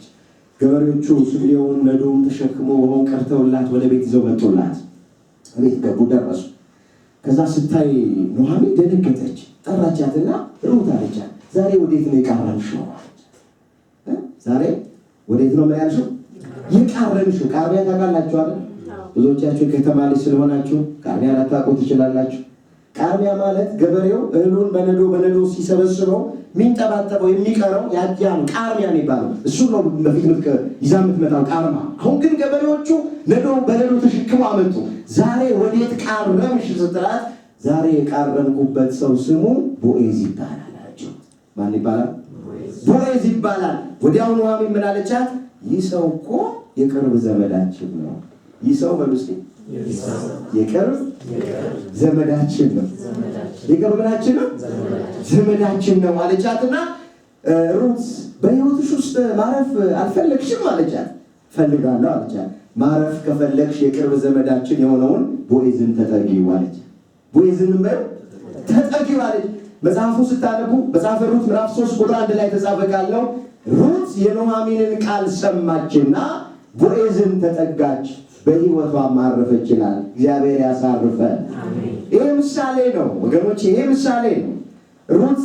B: ገበሬዎቹ ስንዴውን ነዶውን ተሸክሞ ውሃውን ቀርተውላት ወደ ቤት ይዘው መጡላት። ቤት ገቡ፣ ደረሱ። ከዛ ስታይ ኑኃሚን ደነገጠች። ጠራቻትና ሩት አለቻት፣ ዛሬ ወዴት ነው የቃረምሽው? ዛሬ ወዴት ነው ያልሽው? የቃረምሽው። ቃርሚያ ታውቃላችሁ አይደል? ብዙዎቻችሁ ከተማ ልጅ ስለሆናችሁ ቃርሚያ ላታውቁ ትችላላችሁ። ቃርሚያ ማለት ገበሬው እህሉን በነዶ ሲሰበስበው የሚንጠባጠበው የሚቀረው ያያ ነው ቃርሚያ የሚባለው። እሱ ነው በፊት ይዛ የምትመጣው ቃርማ። አሁን ግን ገበሬዎቹ በነዶ ተሸክመው አመጡ። ዛሬ ወዴት ቃረምሽ ስትላት፣ ዛሬ የቃረምኩበት ሰው ስሙ ቦዔዝ ይባላል አለችው። ማን ይባላል? ቦዔዝ ይባላል። ወዲያው ኑኃሚን ምን አለቻት? ይህ ሰው እኮ የቅርብ ዘመዳችን ነው። ይህ ሰው በሉስ የቅርብ ዘመዳችን ነው። የቅርብ ምናችን ነው? ዘመዳችን ነው አለቻትና ሩት በሕይወትሽ ውስጥ ማረፍ አልፈለግሽም አለቻት። ፈልጋለሁ አለቻት። ማረፍ ከፈለግሽ የቅርብ ዘመዳችን የሆነውን ቦዔዝን ተጠጊው አለች። ቦዔዝን ተጠጊው አለች። መጽሐፉ ስታነቡ መጽሐፈ ሩት ምዕራፍ 3 ቁጥር 1 ላይ ተጻፈ ቃል ነው። ሩት የኑኃሚንን ቃል ሰማችና ቦዔዝን ተጠጋች፣ በሕይወቷ ማረፈች ይላል። እግዚአብሔር ያሳርፈ። ይሄ ምሳሌ ነው ወገኖች፣ ይሄ ምሳሌ ነው። ሩት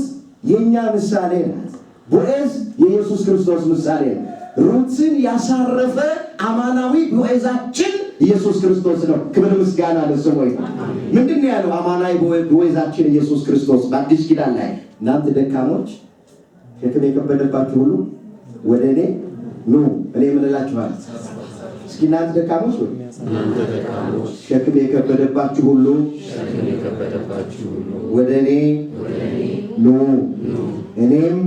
B: የኛ ምሳሌ ናት። ቦዔዝ የኢየሱስ ክርስቶስ ምሳሌ ነው። ሩትን ያሳረፈ አማናዊ ቦዔዛችን ኢየሱስ ክርስቶስ ነው። ክብር ምስጋና ለስሙ ይሁን። ምንድን ነው ያለው? አማናዊ ቦዔዛችን ኢየሱስ ክርስቶስ በአዲስ ኪዳን ላይ እናንተ ደካሞች ሸክም የከበደባችሁ ሁሉ ወደ እኔ ኑ፣ እኔ ምን እላችኋለሁ? እስኪ እናንተ ደካሞች ሸክም የከበደባችሁ ሁሉ ወደ እኔ ኑ፣ እኔም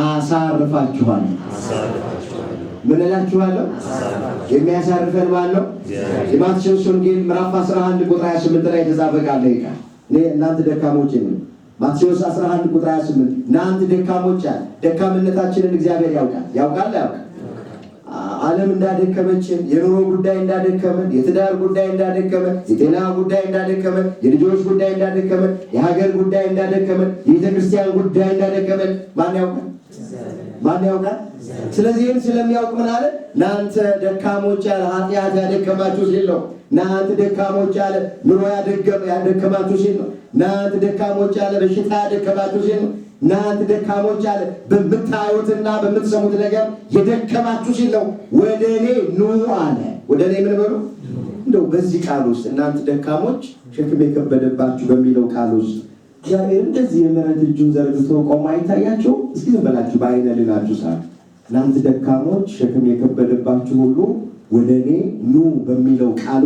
B: አሳርፋችኋለሁ። ምን እላችኋለሁ? የሚያሳርፈን ማን ነው? የማቴዎስ ወንጌል ምዕራፍ 11 ቁጥር 28 ላይ የተጻፈ ቃል ነው። እናንተ ደካሞች ነው። ማቴዎስ 11 ቁጥር 28 እናንተ ደካሞች አለ። ደካምነታችንን እግዚአብሔር ያውቃል። ዓለም እንዳደከመችን፣ የኑሮ ጉዳይ እንዳደከመን፣ የትዳር ጉዳይ እንዳደከመን፣ የጤና ጉዳይ እንዳደከመን፣ የልጆች ጉዳይ እንዳደከመን፣ የሀገር ጉዳይ እንዳደከመን፣ የቤተክርስቲያን ጉዳይ እንዳደከመን ማን ያውቃል? ስለዚህም ስለሚያውቅ ምን አለ? እናንተ ደካሞች ያለ ኃጢአት ያደከማችሁ ሲል ነው። እናንተ ደካሞች ያለ ኑሮ ያደከማችሁ ሲል ነው። እናንተ ደካሞች ያለ በሽታ ያደከማችሁ ሲል ነው። እናንተ ደካሞች ያለ በምታዩትና በምትሰሙት ነገር የደከማችሁ ሲል ነው። ወደ እኔ ኑ አለ። ወደ እኔ ምን በሉ? እንደው በዚህ ቃል ውስጥ እናንተ ደካሞች ሸክም የከበደባችሁ በሚለው ቃል ውስጥ እግዚአብሔር እንደዚህ የምሕረት እጁን ዘርግቶ ቆሞ አይታያችሁ? እስኪ ዝም ብላችሁ በአይነ ልላችሁ ሳል እናንተ ደካሞች ሸክም የከበደባችሁ ሁሉ ወደ እኔ ኑ በሚለው ቃል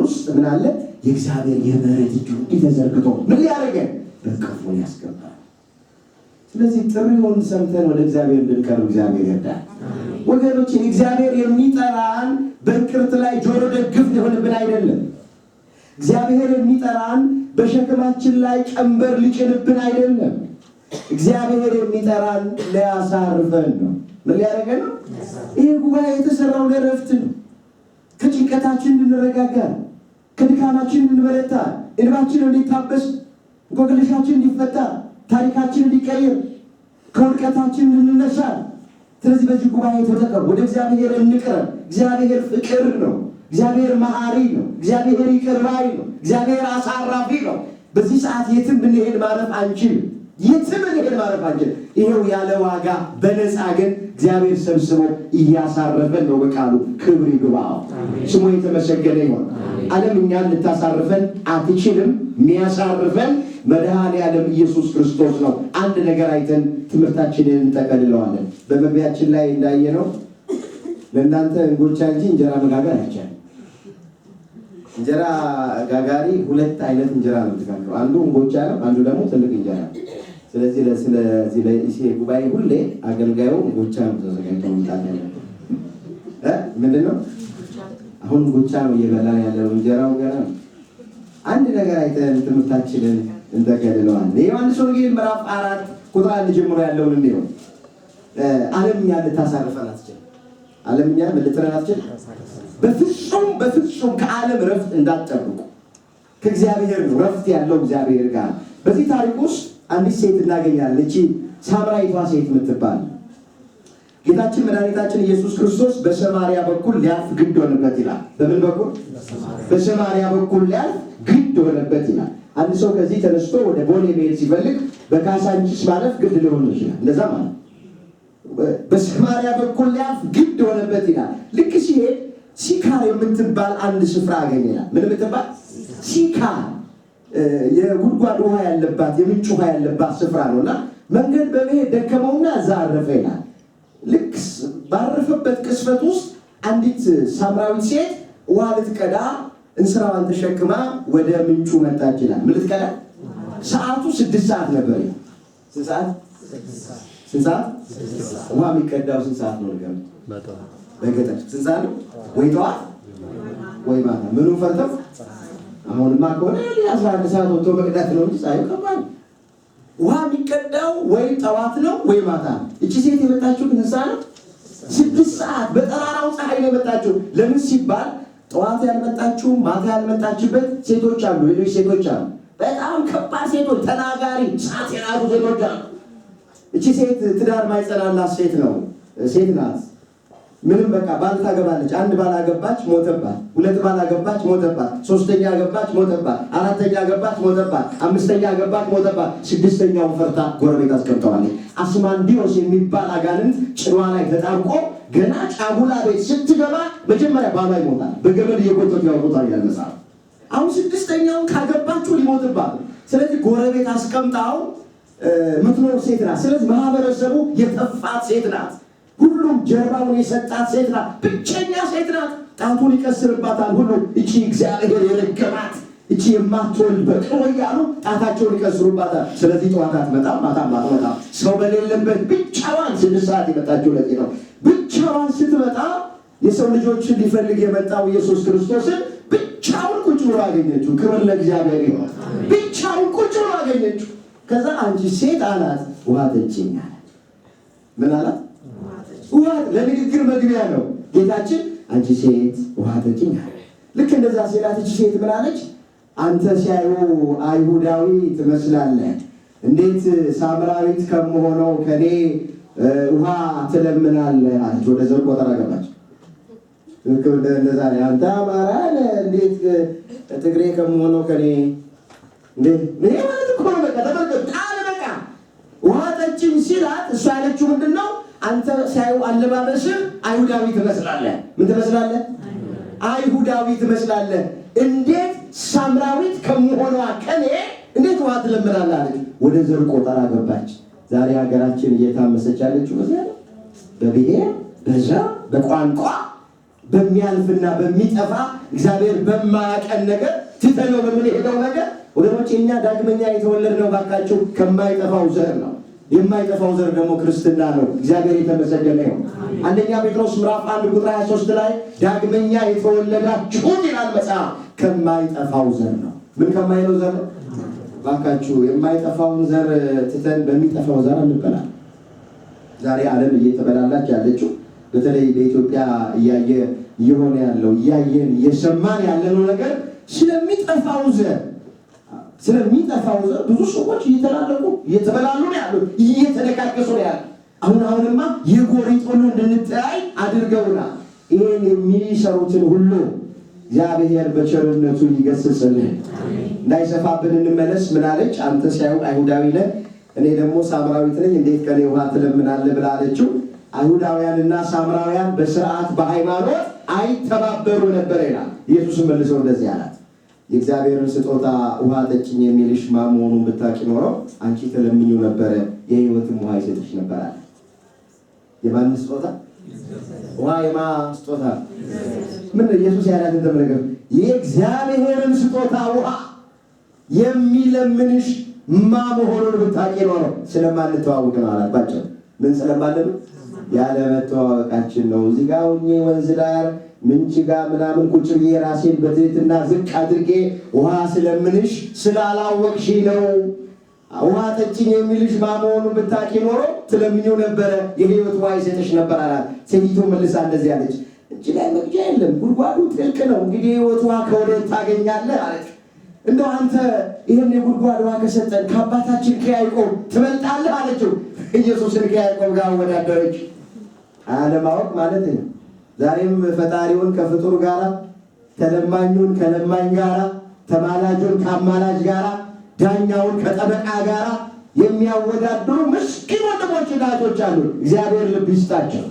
B: ውስጥ ምን አለ? የእግዚአብሔር የምሕረት እጁ እንዲህ ተዘርግቶ ምን ሊያደርገን በቅፉ ያስገባል። ስለዚህ ጥሪውን ሰምተን ወደ እግዚአብሔር እንድንቀርብ እግዚአብሔር ይርዳል። ወገኖች እግዚአብሔር የሚጠራን በእንቅርት ላይ ጆሮ ደግፍ ሊሆንብን አይደለም። እግዚአብሔር የሚጠራን በሸክማችን ላይ ቀንበር ሊጭንብን አይደለም። እግዚአብሔር የሚጠራን ሊያሳርፈን ነው። ምን ሊያደርገን ነው? ይህ ጉባኤ የተሰራው ለረፍት ነው። ከጭንቀታችን እንድንረጋጋ፣ ከድካማችን እንድንበረታ፣ እንባችን እንዲታበስ፣ እንቆቅልሻችን እንዲፈታ፣ ታሪካችን እንዲቀየር፣ ከውድቀታችን እንድንነሳ። ስለዚህ በዚህ ጉባኤ ተጠቀሙ። ወደ እግዚአብሔር እንቅረብ። እግዚአብሔር ፍቅር ነው። እግዚአብሔር መሐሪ ነው። እግዚአብሔር ይቅር ባይ ነው። እግዚአብሔር አሳራፊ ነው። በዚህ ሰዓት የትም ብንሄድ ማረፍ አንችልም። ይሄው ያለ ዋጋ በነፃ ግን እግዚአብሔር ሰብስቦ እያሳረፈን ነው። በቃሉ ክብር ይግባው፣ ስሙ የተመሰገነ ይሁን። ዓለም እኛን ልታሳርፈን አትችልም። የሚያሳርፈን መድኃኔዓለም ኢየሱስ ክርስቶስ ነው። አንድ ነገር አይተን ትምህርታችንን እንጠቀልለዋለን። በመግቢያችን ላይ እንዳየነው ለእናንተ እንጎቻ እንጂ እንጀራ መጋገር አይቻልም። እንጀራ ጋጋሪ ሁለት አይነት እንጀራ ነው ተጋግረው፣ አንዱ እንጎቻ ነው፣ አንዱ ደግሞ ትልቅ እንጀራ ነው። ስለዚህ ለኢሴ ጉባኤ ሁሌ አገልጋዩ እንጎቻ ነው ተዘጋጅቶ መምጣት ያለው። ምንድነው አሁን እንጎቻ ነው እየበላን ያለው፣ እንጀራው ገና ነው። አንድ ነገር አይተን ትምህርታችንን እንጠቀልለዋለን። የዮሐንስ ወንጌል ምዕራፍ 4 ቁጥር 1 ጀምሮ ያለውን እንየው። ዓለም እኛን ልታሳርፈን አትችልም። ዓለም እኛን ልትረን አትችልም። በፍጹም ከዓለም ረፍት እንዳትጠብቁ። ከእግዚአብሔር ነው ረፍት ያለው እግዚአብሔር ጋር። በዚህ ታሪክ ውስጥ አንዲት ሴት እናገኛለን። እቺ ሳምራዊቷ ሴት የምትባል ጌታችን መድኃኒታችን ኢየሱስ ክርስቶስ በሰማርያ በኩል ሊያልፍ ግድ ሆነበት ይላል። በምን በኩል? በሰማርያ በኩል ሊያልፍ ግድ ሆነበት ይላል። አንድ ሰው ከዚህ ተነስቶ ወደ ቦሌ መሄድ ሲፈልግ በካሳንቺስ ማለፍ ግድ ሊሆን ይችላል። እንደዛ ማለት በሰማርያ በኩል ሊያልፍ ግድ ሆነበት ይላል። ልክ ሲሄድ ሲካር የምትባል አንድ ስፍራ አገኘናል። ምን የምትባል? ሲካር የጉድጓድ ውሃ ያለባት የምንጭ ውሃ ያለባት ስፍራ ነውና መንገድ በመሄድ ደከመውና እዛ አረፈ ይላል። ልክ ባረፈበት ቅስፈት ውስጥ አንዲት ሳምራዊት ሴት ውሃ ልትቀዳ እንስራዋን ተሸክማ ወደ ምንጩ መጣች ይላል። ምን ልትቀዳ? ሰዓቱ 6 ሰዓት ነበር። ስንት ሰዓት? ውሃ የሚቀዳው ስንት ሰዓት ነው? በገጠር ስንት ሰዓት ነው? ወይ ጠዋት ወይ ማታ። ምኑን ፈርተው? አሁንማ ከሆነ 11 ሰዓት ወጥቶ መቅዳት ነው እንጂ ፀሐዩ ከባድ። ውሃ የሚቀዳው ወይ ጠዋት ነው ወይ ማታ ነው። እቺ ሴት የመጣችው ግን ሰዓት ነው 6 ሰዓት በጠራራው ፀሐይ ነው የመጣችው። ለምን ሲባል ጠዋት ያልመጣችው ማታ ያልመጣችበት ሴቶች አሉ፣ ሌሎች ሴቶች አሉ። በጣም ከባድ ሴቶች፣ ተናጋሪ ሰዓት የያዙ ሴቶች አሉ። እቺ ሴት ትዳር ማይጸናላት ሴት ናት። ምንም በቃ ባል ታገባለች። አንድ ባል አገባች ሞተባት፣ ሁለት ባል አገባች ሞተባት፣ ሶስተኛ አገባች ሞተባት፣ አራተኛ አገባች ሞተባት፣ አምስተኛ አገባች ሞተባት፣ ስድስተኛውን ፈርታ ጎረቤት አስቀምጠዋለች። አስማንዲዮስ የሚባል አጋንንት ጭኗ ላይ ተጣብቆ ገና ጫጉላ ቤት ስትገባ መጀመሪያ ባሏ ይሞታል። በገመድ እየጎተቱ ያወጡታል ይላል መጽሐፍ። አሁን ስድስተኛውን ካገባችሁ ሊሞትባት፣ ስለዚህ ጎረቤት አስቀምጣው ምትኖር ሴት ናት። ስለዚህ ማህበረሰቡ የተፋት ሴት ናት። ሁሉም ጀርባውን የሰጣት ሴት ናት። ብቸኛ ሴት ናት። ጣቱን ይቀስርባታል ሁሉ። እቺ እግዚአብሔር የረገማት እቺ የማትወልድ በቅሎ እያሉ ጣታቸውን ይቀስሩባታል። ስለዚህ ጠዋት አትመጣም፣ ማታም አትመጣም። ሰው በሌለበት ብቻዋን 6 ሰዓት የመጣችው ለዚህ ነው። ብቻዋን ስትመጣ የሰው ልጆችን ሊፈልግ የመጣው ኢየሱስ ክርስቶስን ብቻውን ቁጭ ብሎ አገኘችው። ክብር ለእግዚአብሔር ይሁን። ብቻውን ቁጭ ብሎ አገኘችው። ከዛ አንቺ ሴት አላት ውሃ ጠጪኝ አላት። ምን አላት? ውሃ። ለንግግር መግቢያ ነው። ጌታችን አንቺ ሴት ውሃ ጠጪኝ አለ። ልክ እንደዛ ሲላት እቺ ሴት ምን አለች? አንተ ሲያዩ አይሁዳዊ ትመስላለህ፣ እንዴት ሳምራዊት ከመሆነው ከኔ ውሃ ትለምናለህ አለች። ወደ ዘር ቆጠራ ገባች። ልክ እንደዛ አንተ አማራ እንዴት ትግሬ ከመሆነው ከኔ እንዴት ምን ማለት እኮ ነው። በቃ ተመልከቱ፣ ቃል በቃ ውሃ ጠጪኝ ሲላት እሷ ያለችው ምንድነው? አንተ ሲያዩ አለባበስህ አይሁዳዊ ትመስላለህ። ምን ትመስላለህ? አይሁዳዊ ትመስላለህ? እንዴት ሳምራዊት ከመሆኗ ከኔ እንዴት ውሃ ትለምናለህ አለች። ወደ ዘር ቆጠራ ገባች። ዛሬ ሀገራችን እየታመሰች ያለችው በብሔር በዘር በቋንቋ በሚያልፍና በሚጠፋ እግዚአብሔር በማያቀን ነገር ትተነው በምንሄደው ነገር ወገኖች፣ እኛ ዳግመኛ የተወለድነው ባካችሁ ከማይጠፋው ዘር ነው። የማይጠፋው ዘር ደግሞ ክርስትና ነው። እግዚአብሔር የተመሰገነ ይሁን። አንደኛ ጴጥሮስ ምዕራፍ 1 ቁጥር 23 ላይ ዳግመኛ የተወለዳችሁት ይላል መጽሐፍ ከማይጠፋው ዘር ነው። ምን ከማይለው ዘር ነው? ባካችሁ የማይጠፋውን ዘር ትተን በሚጠፋው ዘር እንበላል። ዛሬ ዓለም እየተበላላች ያለችው በተለይ በኢትዮጵያ እየሆነ ያለው እያየን እየሰማን ያለነው ነገር ስለሚጠፋው ዘር ብዙ ሰዎች እየተላለቁ እየተበላሉ ነው ያሉት፣ እየተነካከሱ ነው ያሉት። አሁንማ የጎሪጥ ሁሉ እንድንተያይ አድርገውናል። ይህን የሚሰሩትን ሁሉ እግዚአብሔር በቸርነቱ ይገስጽልን። እንዳይሰፋብን እንመለስ። ምናለች? አንተ ሲያዩ አይሁዳዊ ነህ፣ እኔ ደግሞ ሳምራዊት ነኝ፣ እንዴት ከኔ ውሃ ትለምናለህ ብላ አለችው። አይሁዳውያንና ሳምራውያን በስርዓት በሃይማኖት አይተባበሩ ነበር ይላል። ኢየሱስም መልሰው እንደዚህ አላት፣ የእግዚአብሔርን ስጦታ ውሃ ጠጭኝ የሚልሽ ማን መሆኑን ብታውቂ ኖሮ አንቺ ተለምኚው ነበረ፣ የሕይወትም ውሃ ይሰጥሽ ነበር አለ። የማን ስጦታ? ውሃ የማን ስጦታ? ምን ኢየሱስ ያላት እንደምነገር የእግዚአብሔርን ስጦታ ውሃ የሚለምንሽ ማን መሆኑን ብታውቂ ኖሮ ስለማንተዋወቅ ነው አላት። ባጭሩ ምን ስለማለን? ያለ መተዋወቃችን ነው። እዚህ ጋር ሆኜ ወንዝ ዳር ምንጭ ጋር ምናምን ቁጭ ብዬ ራሴን በትህትና ዝቅ አድርጌ ውሃ ስለምንሽ ስላላወቅሽ ነው። ውሃ ጠጭኝ የሚልሽ ማን መሆኑን ብታውቂ ኖሮ ትለምኚው ነበረ፣ የሕይወት ውሃ ይሰጥሽ ነበር አላት። ሴቲቱ መልሳ እንደዚህ አለች፣ እጅ ላይ መቅጃ የለም፣ ጉድጓዱ ጥልቅ ነው፣ እንግዲህ የሕይወት ውሃ ከወዴት ታገኛለህ አለች። እንደው አንተ ይህን የጉድጓድ ውሃ ከሰጠን ከአባታችን ከያዕቆብ ትበልጣለህ አለችው። ኢየሱስን ከያዕቆብ ጋር አወዳደረች። አለማወቅ ማለት ነው። ዛሬም ፈጣሪውን ከፍጡር ጋር፣ ተለማኙን ከለማኝ ጋር፣ ተማላጁን ከአማላጅ ጋር፣ ዳኛውን ከጠበቃ ጋር የሚያወዳድሩ ምስኪን ወንድሞች እናቶች አሉ። እግዚአብሔር ልብ ይስጣቸው።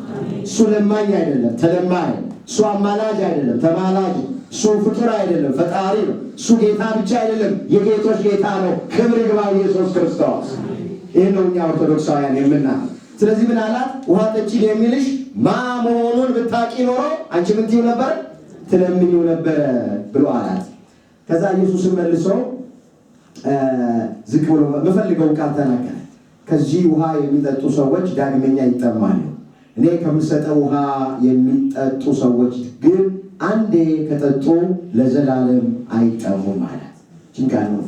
B: እሱ ለማኝ አይደለም ተለማኝ፣ እሱ አማላጅ አይደለም ተማላጅ፣ እሱ ፍጡር አይደለም ፈጣሪ ነው። እሱ ጌታ ብቻ አይደለም የጌቶች ጌታ ነው። ክብር ይግባው ኢየሱስ ክርስቶስ። ይህን ነው እኛ ኦርቶዶክሳውያን የምናምነው። ስለዚህ ምን አላት? ውሃ ጠጪኝ የሚልሽ ማን መሆኑን ብታውቂ ኖሮ አንቺ ምን ትይው ነበር? ትለምኚው ነበረ ብሎ አላት። ከዛ ኢየሱስን መልሶ ዝቅ ብሎ የምፈልገውን ቃል ተናገረ። ከዚህ ውሃ የሚጠጡ ሰዎች ዳግመኛ ይጠማሉ። እኔ ከምሰጠው ውሃ የሚጠጡ ሰዎች ግን አንዴ ከጠጡ ለዘላለም አይጠሙም ማለት ጭንቃል ነው።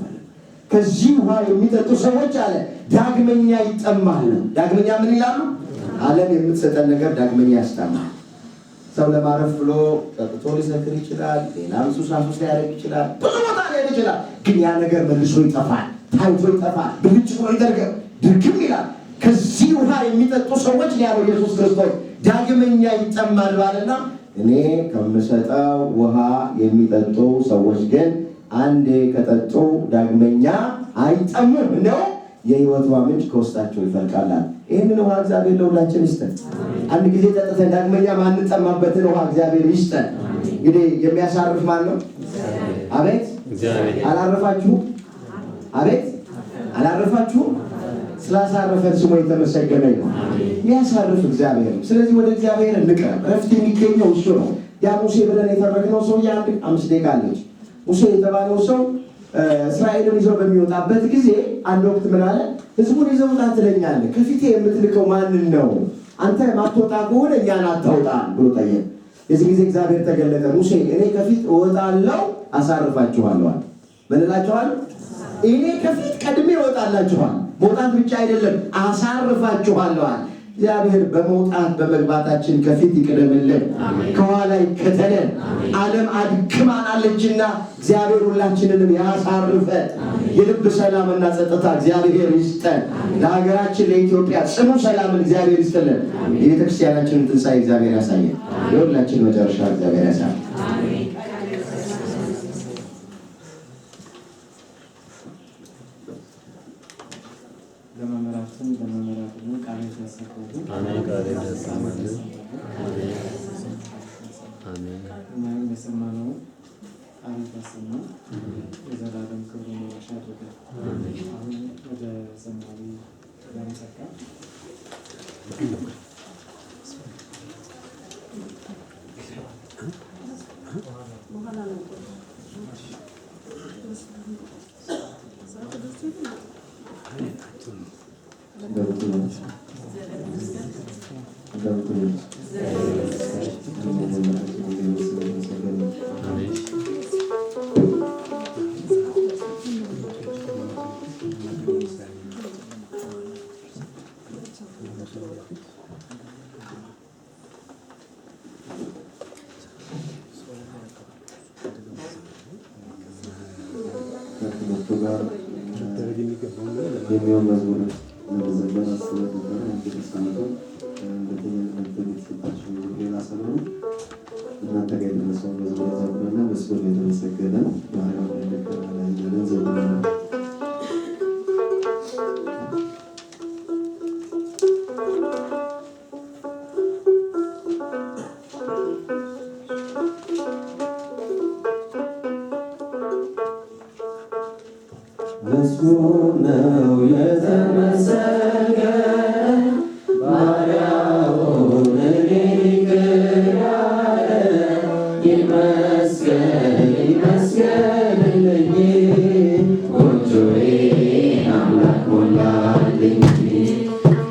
B: ከዚህ ውሃ የሚጠጡ ሰዎች አለ ዳግመኛ ይጠማሉ። ዳግመኛ ምን ይላሉ? ዓለም የምትሰጠን ነገር ዳግመኛ ያስጠማል። ሰው ለማረፍ ብሎ ጠጥቶ ሊሰክር ይችላል። ሌላም ሱሳሱስ ሊያደርግ ይችላል። ብዙ ቦታ ሊሄድ ይችላል። ግን ያ ነገር መልሶ ይጠፋል፣ ታይቶ ይጠፋል፣ ብልጭ ብሎ ድርግም ይላል። ከዚህ ውሃ የሚጠጡ ሰዎች ያለው ኢየሱስ ክርስቶስ ዳግመኛ ይጠማሉ አለና እኔ ከምሰጠው ውሃ የሚጠጡ ሰዎች ግን አንዴ ከጠጡ ዳግመኛ አይጠሙም፣ እንደው የሕይወት ውሃ ምንጭ ከውስጣቸው ይፈልቃል። ይህንን ውሃ እግዚአብሔር ለሁላችን ይስጠን። አንድ ጊዜ ጠጥተን ዳግመኛ ማንጠማበትን ውሃ እግዚአብሔር ይስጠን። እንግዲህ የሚያሳርፍ ማን ነው? አቤት አላረፋችሁም? አቤት አላረፋችሁም? ስላሳረፈን ስሙ የተመሰገነ ነው። የሚያሳርፍ እግዚአብሔር ነው። ስለዚህ ወደ እግዚአብሔር እንቅረብ። ረፍት የሚገኘው እሱ ነው። ያ ሙሴ ብለን የተረክነው ሰው የአንድ 5 ደቂቃ አለች። ሙሴ የተባለው ሰው እስራኤልን ይዞ በሚወጣበት ጊዜ አንድ ወቅት ምን አለ? ህዝቡን ይዘው ውጣ ትለኛለህ፣ ከፊቴ የምትልከው ማንን ነው? አንተ ማትወጣ ከሆነ እኛን አታውጣን ብሎ ጠየቀ። የዚህ ጊዜ እግዚአብሔር ተገለጠ። ሙሴ እኔ ከፊት እወጣለሁ አሳርፋችኋለሁ። ምን እላችኋለሁ? እኔ ከፊት ቀድሜ እወጣላችኋል። መውጣት ብቻ አይደለም አሳርፋችኋለሁ። እግዚአብሔር በመውጣት በመግባታችን ከፊት ይቅደምልን፣ ከኋላ ይከተለን። ዓለም አድክማናለችና እግዚአብሔር ሁላችንንም ያሳርፈ። የልብ ሰላምና ጸጥታ እግዚአብሔር ይስጠን። ለሀገራችን ለኢትዮጵያ ጽኑ ሰላምን እግዚአብሔር ይስጥልን። የቤተክርስቲያናችንን ትንሣኤ እግዚአብሔር ያሳየን። የሁላችን መጨረሻ እግዚአብሔር ያሳየን።
C: ለመምህራችን ቃል ያሰማልን።
A: አሜን። ቃል ያሰማልን። አሜን።
C: የሰማነው አረጋሰና የዘላለም ክብር መዋሻ አድርገን አሁን ወደ ዘማሪ ለመሰካ
B: የሚሆን መዝሙር ለመዘመር አስበን ነበረ። እንግዲህ ሰዓቱ የተሰጣችሁ ሌላ ስለሆነ እናንተ ጋር የደረሰውን መዝሙር ዘምረና መስሎ የተመሰገነ ባህሪያው ያለን ዘምረና
D: ምስጉን ነው የተመሰገነ ባሪያውን እኔን ይቅር ያለ ይመስገን ይመስገንልኝ ጎጆዬን አምላክ ሞላልኝ።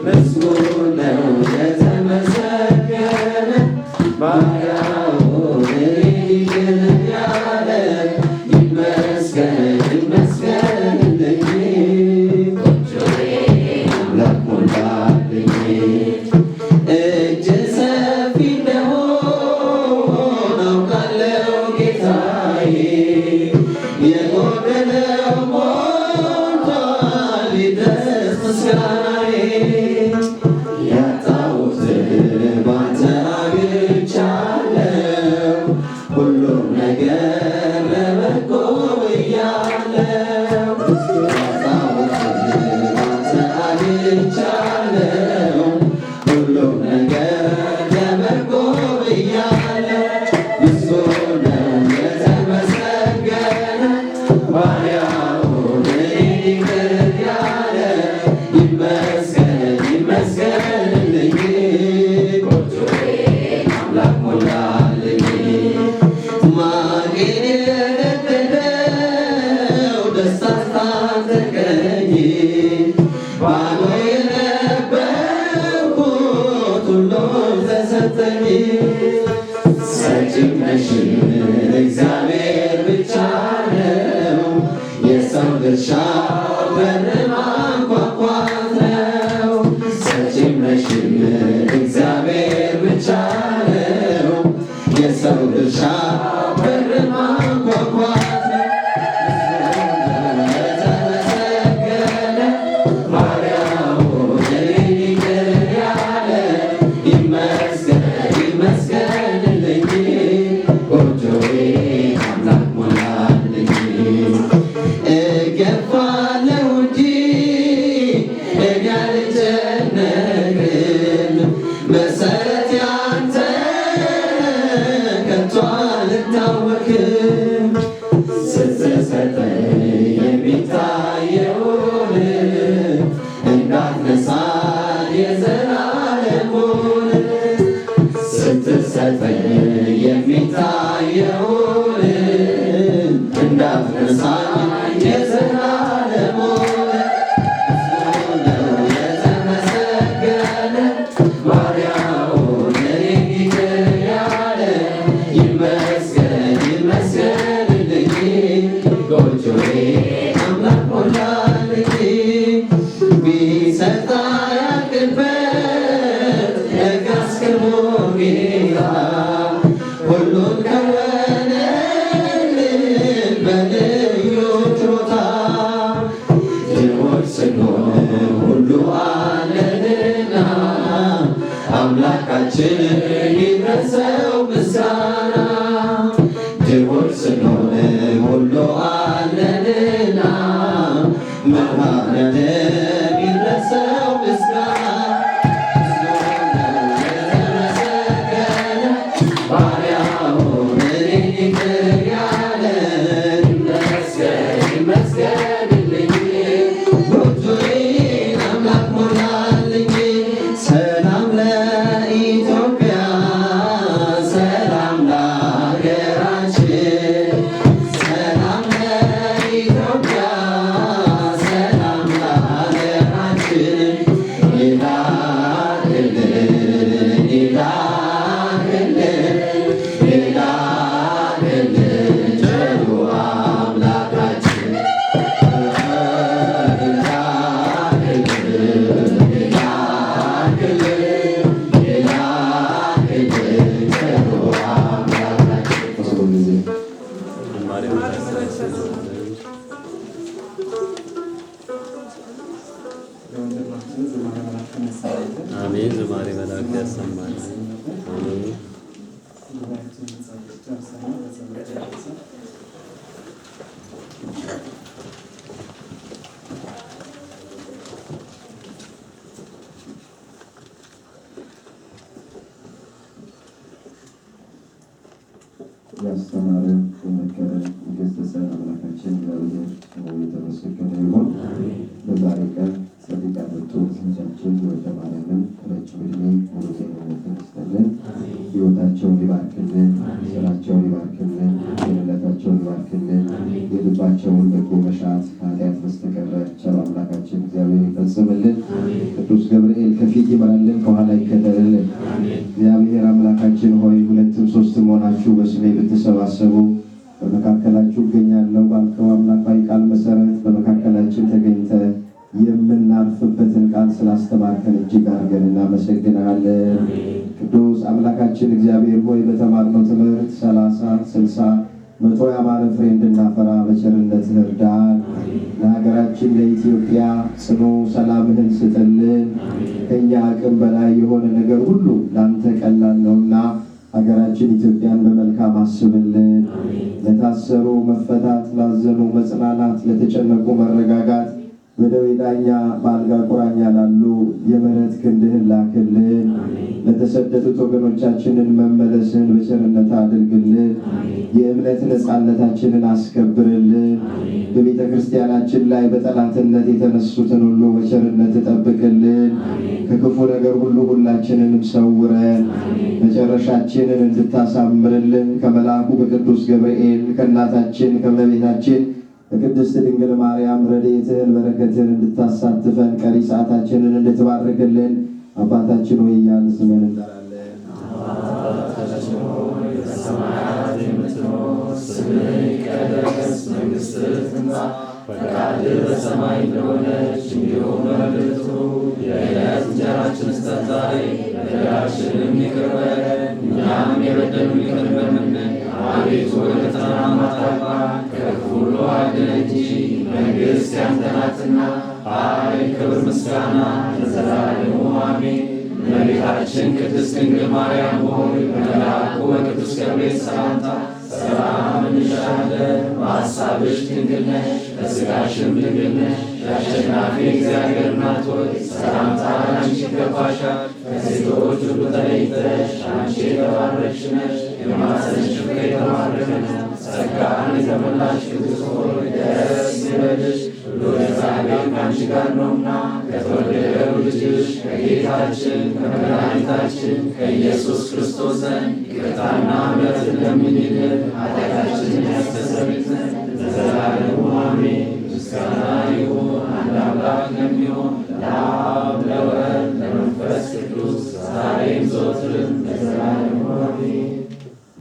D: ምስጉን ነው የተመሰገነ ባሪያውን እኔን ይቅር ያለ ይመስገን ይመስገን እጅ ሰፊ እንደሆነ አውቃለሁ ጌታዬ፣ የጎደለው ሞልቷል ይድረስ ምስጋናዬ። ያጣሁትን ባንተ አግኝቻለሁ፣ ሁሉም ነገር ለበጎ ብያለሁ። ያጣሁትን ባንተ አግኝቻለሁ፣ ሁሉም ነገር ለበጎ ብያለሁ። ምስጉን ነው የተመሰገነ ባሪያውን እኔን ይቅር ያለ ይመስገን ይመስገንልኝ ጎጆዬን አምላክ ሞላልኝ። ማቄን የነደደው ደስታ አስታጠቀኝ፣ ባዶ የነበርኩት ሁሉም ተሰጠኝ። ሰጪም ነሽም እግዚአብሔር ብቻ ነው፣ የሰው ድርሻ በር ማንኳኳት ነው። ሰጪም ነሽም እግዚአብሔር ብቻ ነው፣ የሰው ድርሻ በር ማንኳኳት ነው። የተመሰገነ ባሪያውን እኔን ይቅር ያለ ይመስገን ይመስገንልኝ ጎጆዬን አምላክ ሞላልኝ። እገፋለሁ እንጂ እኔ አልጨነቅም፣ መሰረት ያንተ ከቶ አልታወክም። ስትሰጠኝ የሚታየውን እንዳትነሳኝ የዘላለሙን፣ ስትሰጠኝ የሚታየውን እንዳትነሳኝ የዘላለሙን። ምስጉን ነው የተመሰገነ ባሪያውን እኔን ይቅር ያለ ይመስገን ይመስገንልኝ ጎጆዬን አምላክ ሞላልኝ። ቢሰጥ አያልቅበት ለጋስ ክቡር ጌታ ሁሉን ከወነልን በልዩ ችሮታ። ድሆች ስንሆን ሁሉ አለንና አምላካችን ይድረሰው ምስጋና። ድሆች ስንሆን ሁሉ አለንና መድኃኔዓለም ይድረሰው ምስጋና። ምስጉን ነው የተመሰገነ ባሪያውን እኔን
A: አሜን። ዝማሬ መላእክት ያሰማል። አሜን።
C: ጉባኤያችንን ጨርሰናል። በጸሎት ጨርሰን
B: ያስተማረን የመከረን የገሰጸን አምላካችን እግዚአብሔር ስሙ የተመሰገነ ይሁን። በዛሬ ቀን ጸድቅ ያመጡ ልጆቻችን ወልደ ማርያምን ረጅም ዕድሜ ሙሉ ጤንነትን ይስጥልን፣ ሕይወታቸውን ይባርክልን፣ ስራቸውን ይባርክልን፣ ጤንነታቸውን ይባርክልን፣ የልባቸውን በጎ መሻት ከኃጢአት በስተቀረ ቸር አምላካችን እግዚአብሔር ይፈጽምልን። ቅዱስ ገብርኤል ከፊት ይምራልን፣ ከኋላ ይከተልልን። እግዚአብሔር አምላካችን ሆይ ሁለትም ሶስትም ሆናችሁ በስሜ ብትሰባሰቡ በመካከላችሁ እገኛለሁ ባልከው አምላካዊ ቃል መሰረት በመካከላችን ተገኝተ የምናርፍበትን ቃል ስላስተማርከን እጅግ አድርገን እናመሰግናለን። ቅዱስ አምላካችን እግዚአብሔር ሆይ በተማርነው ትምህርት 30፣ 60፣ 100 ያማረ ፍሬ እንድናፈራ በቸርነትህ እርዳን። ለሀገራችን ለኢትዮጵያ ጽኑ ሰላምህን ስጥልን። ከእኛ አቅም በላይ የሆነ ነገር ሁሉ ለአንተ ቀላል ነውና ሀገራችን ኢትዮጵያን በመልካም አስብልን። ለታሰሩ መፈታት፣ ላዘኑ መጽናናት፣ ለተጨነቁ መረጋጋት፣ በደዌ ዳኛ በአልጋ ቁራኛ ላሉ የምሕረት ክንድህን ላክልን። ለተሰደዱት ወገኖቻችንን መመለስን በቸርነት አድርግልን። የእምነት ነፃነታችንን አስከብርልን። በቤተ ክርስቲያናችን ላይ በጠላትነት የተነሱትን ሁሉ በቸርነት ጠብቅልን። ከክፉ ነገር ሁሉ ሁላችንንም ሰውረን መጨረሻችንን እንድታሳምርልን ከመልአኩ ከቅዱስ ገብርኤል ከእናታችን ከእመቤታችን በቅድስት ድንግል ማርያም ረድኤትህን በረከትህን እንድታሳትፈን ቀሪ ሰዓታችንን እንድትባርክልን አባታችን ሆይ እያልን ስምህን እንጠራለን።
D: አባታችን ሆይ በሰማያት የምትኖር ስምህ ይቀደስ፣ መንግሥትህ ትምጣ፣ ፈቃድህ በሰማይ እንደሆነች እንዲሁም በምድር ትሁን። የዕለት እንጀራችንን ስጠን ዛሬ፣ በደላችንን ይቅር በለን እኛም የበደሉንን ይቅር እንደምንል፣ አቤቱ ወደ ፈተና አታግባን ከክፉ ሁሉ አድነን እንጂ መንግሥት ያንተ ናትና፣ ኃይል፣ ክብር፣ ምስጋና ለዘላለሙ አሜን። እመቤታችን ቅድስት ድንግል ማርያም ሆይ በመልአኩ በቅዱስ ገብርኤል ሰላምታ ሰላም እንልሻለን። በሐሳብሽ ድንግል ነሽ፣ በሥጋሽም ድንግል ነሽ። የአሸናፊ እግዚአብሔር እናት ሆይ ሰላምታ አንቺ ይገባሻል። ከሴቶች ሁሉ ተለይተሽ አንቺ የተባረክሽ ነሽ፣ የማኅፀንሽ ፍሬ የተባረከ ነው። ጸጋን የተመላሽ ቅድስት ሆይ ደስ ይበልሽ፣ ልዑል እግዚአብሔር ከአንቺ ጋር ነውና ከተወደደው ልጅሽ ከጌታችን ከመድኃኒታችን ከኢየሱስ ክርስቶስ ዘንድ ይቅርታና ምሕረትን ለምኝልን ኃጢአታችንን ያስተሰርይ ዘንድ ለዘላለሙ አሜን። ምስጋና ይሁን አንድ አምላክ ለሚሆን ለአብ ለወልድ ለመንፈስ ቅዱስ ዛሬም ዘወትርም ለዘላለሙ አሜን።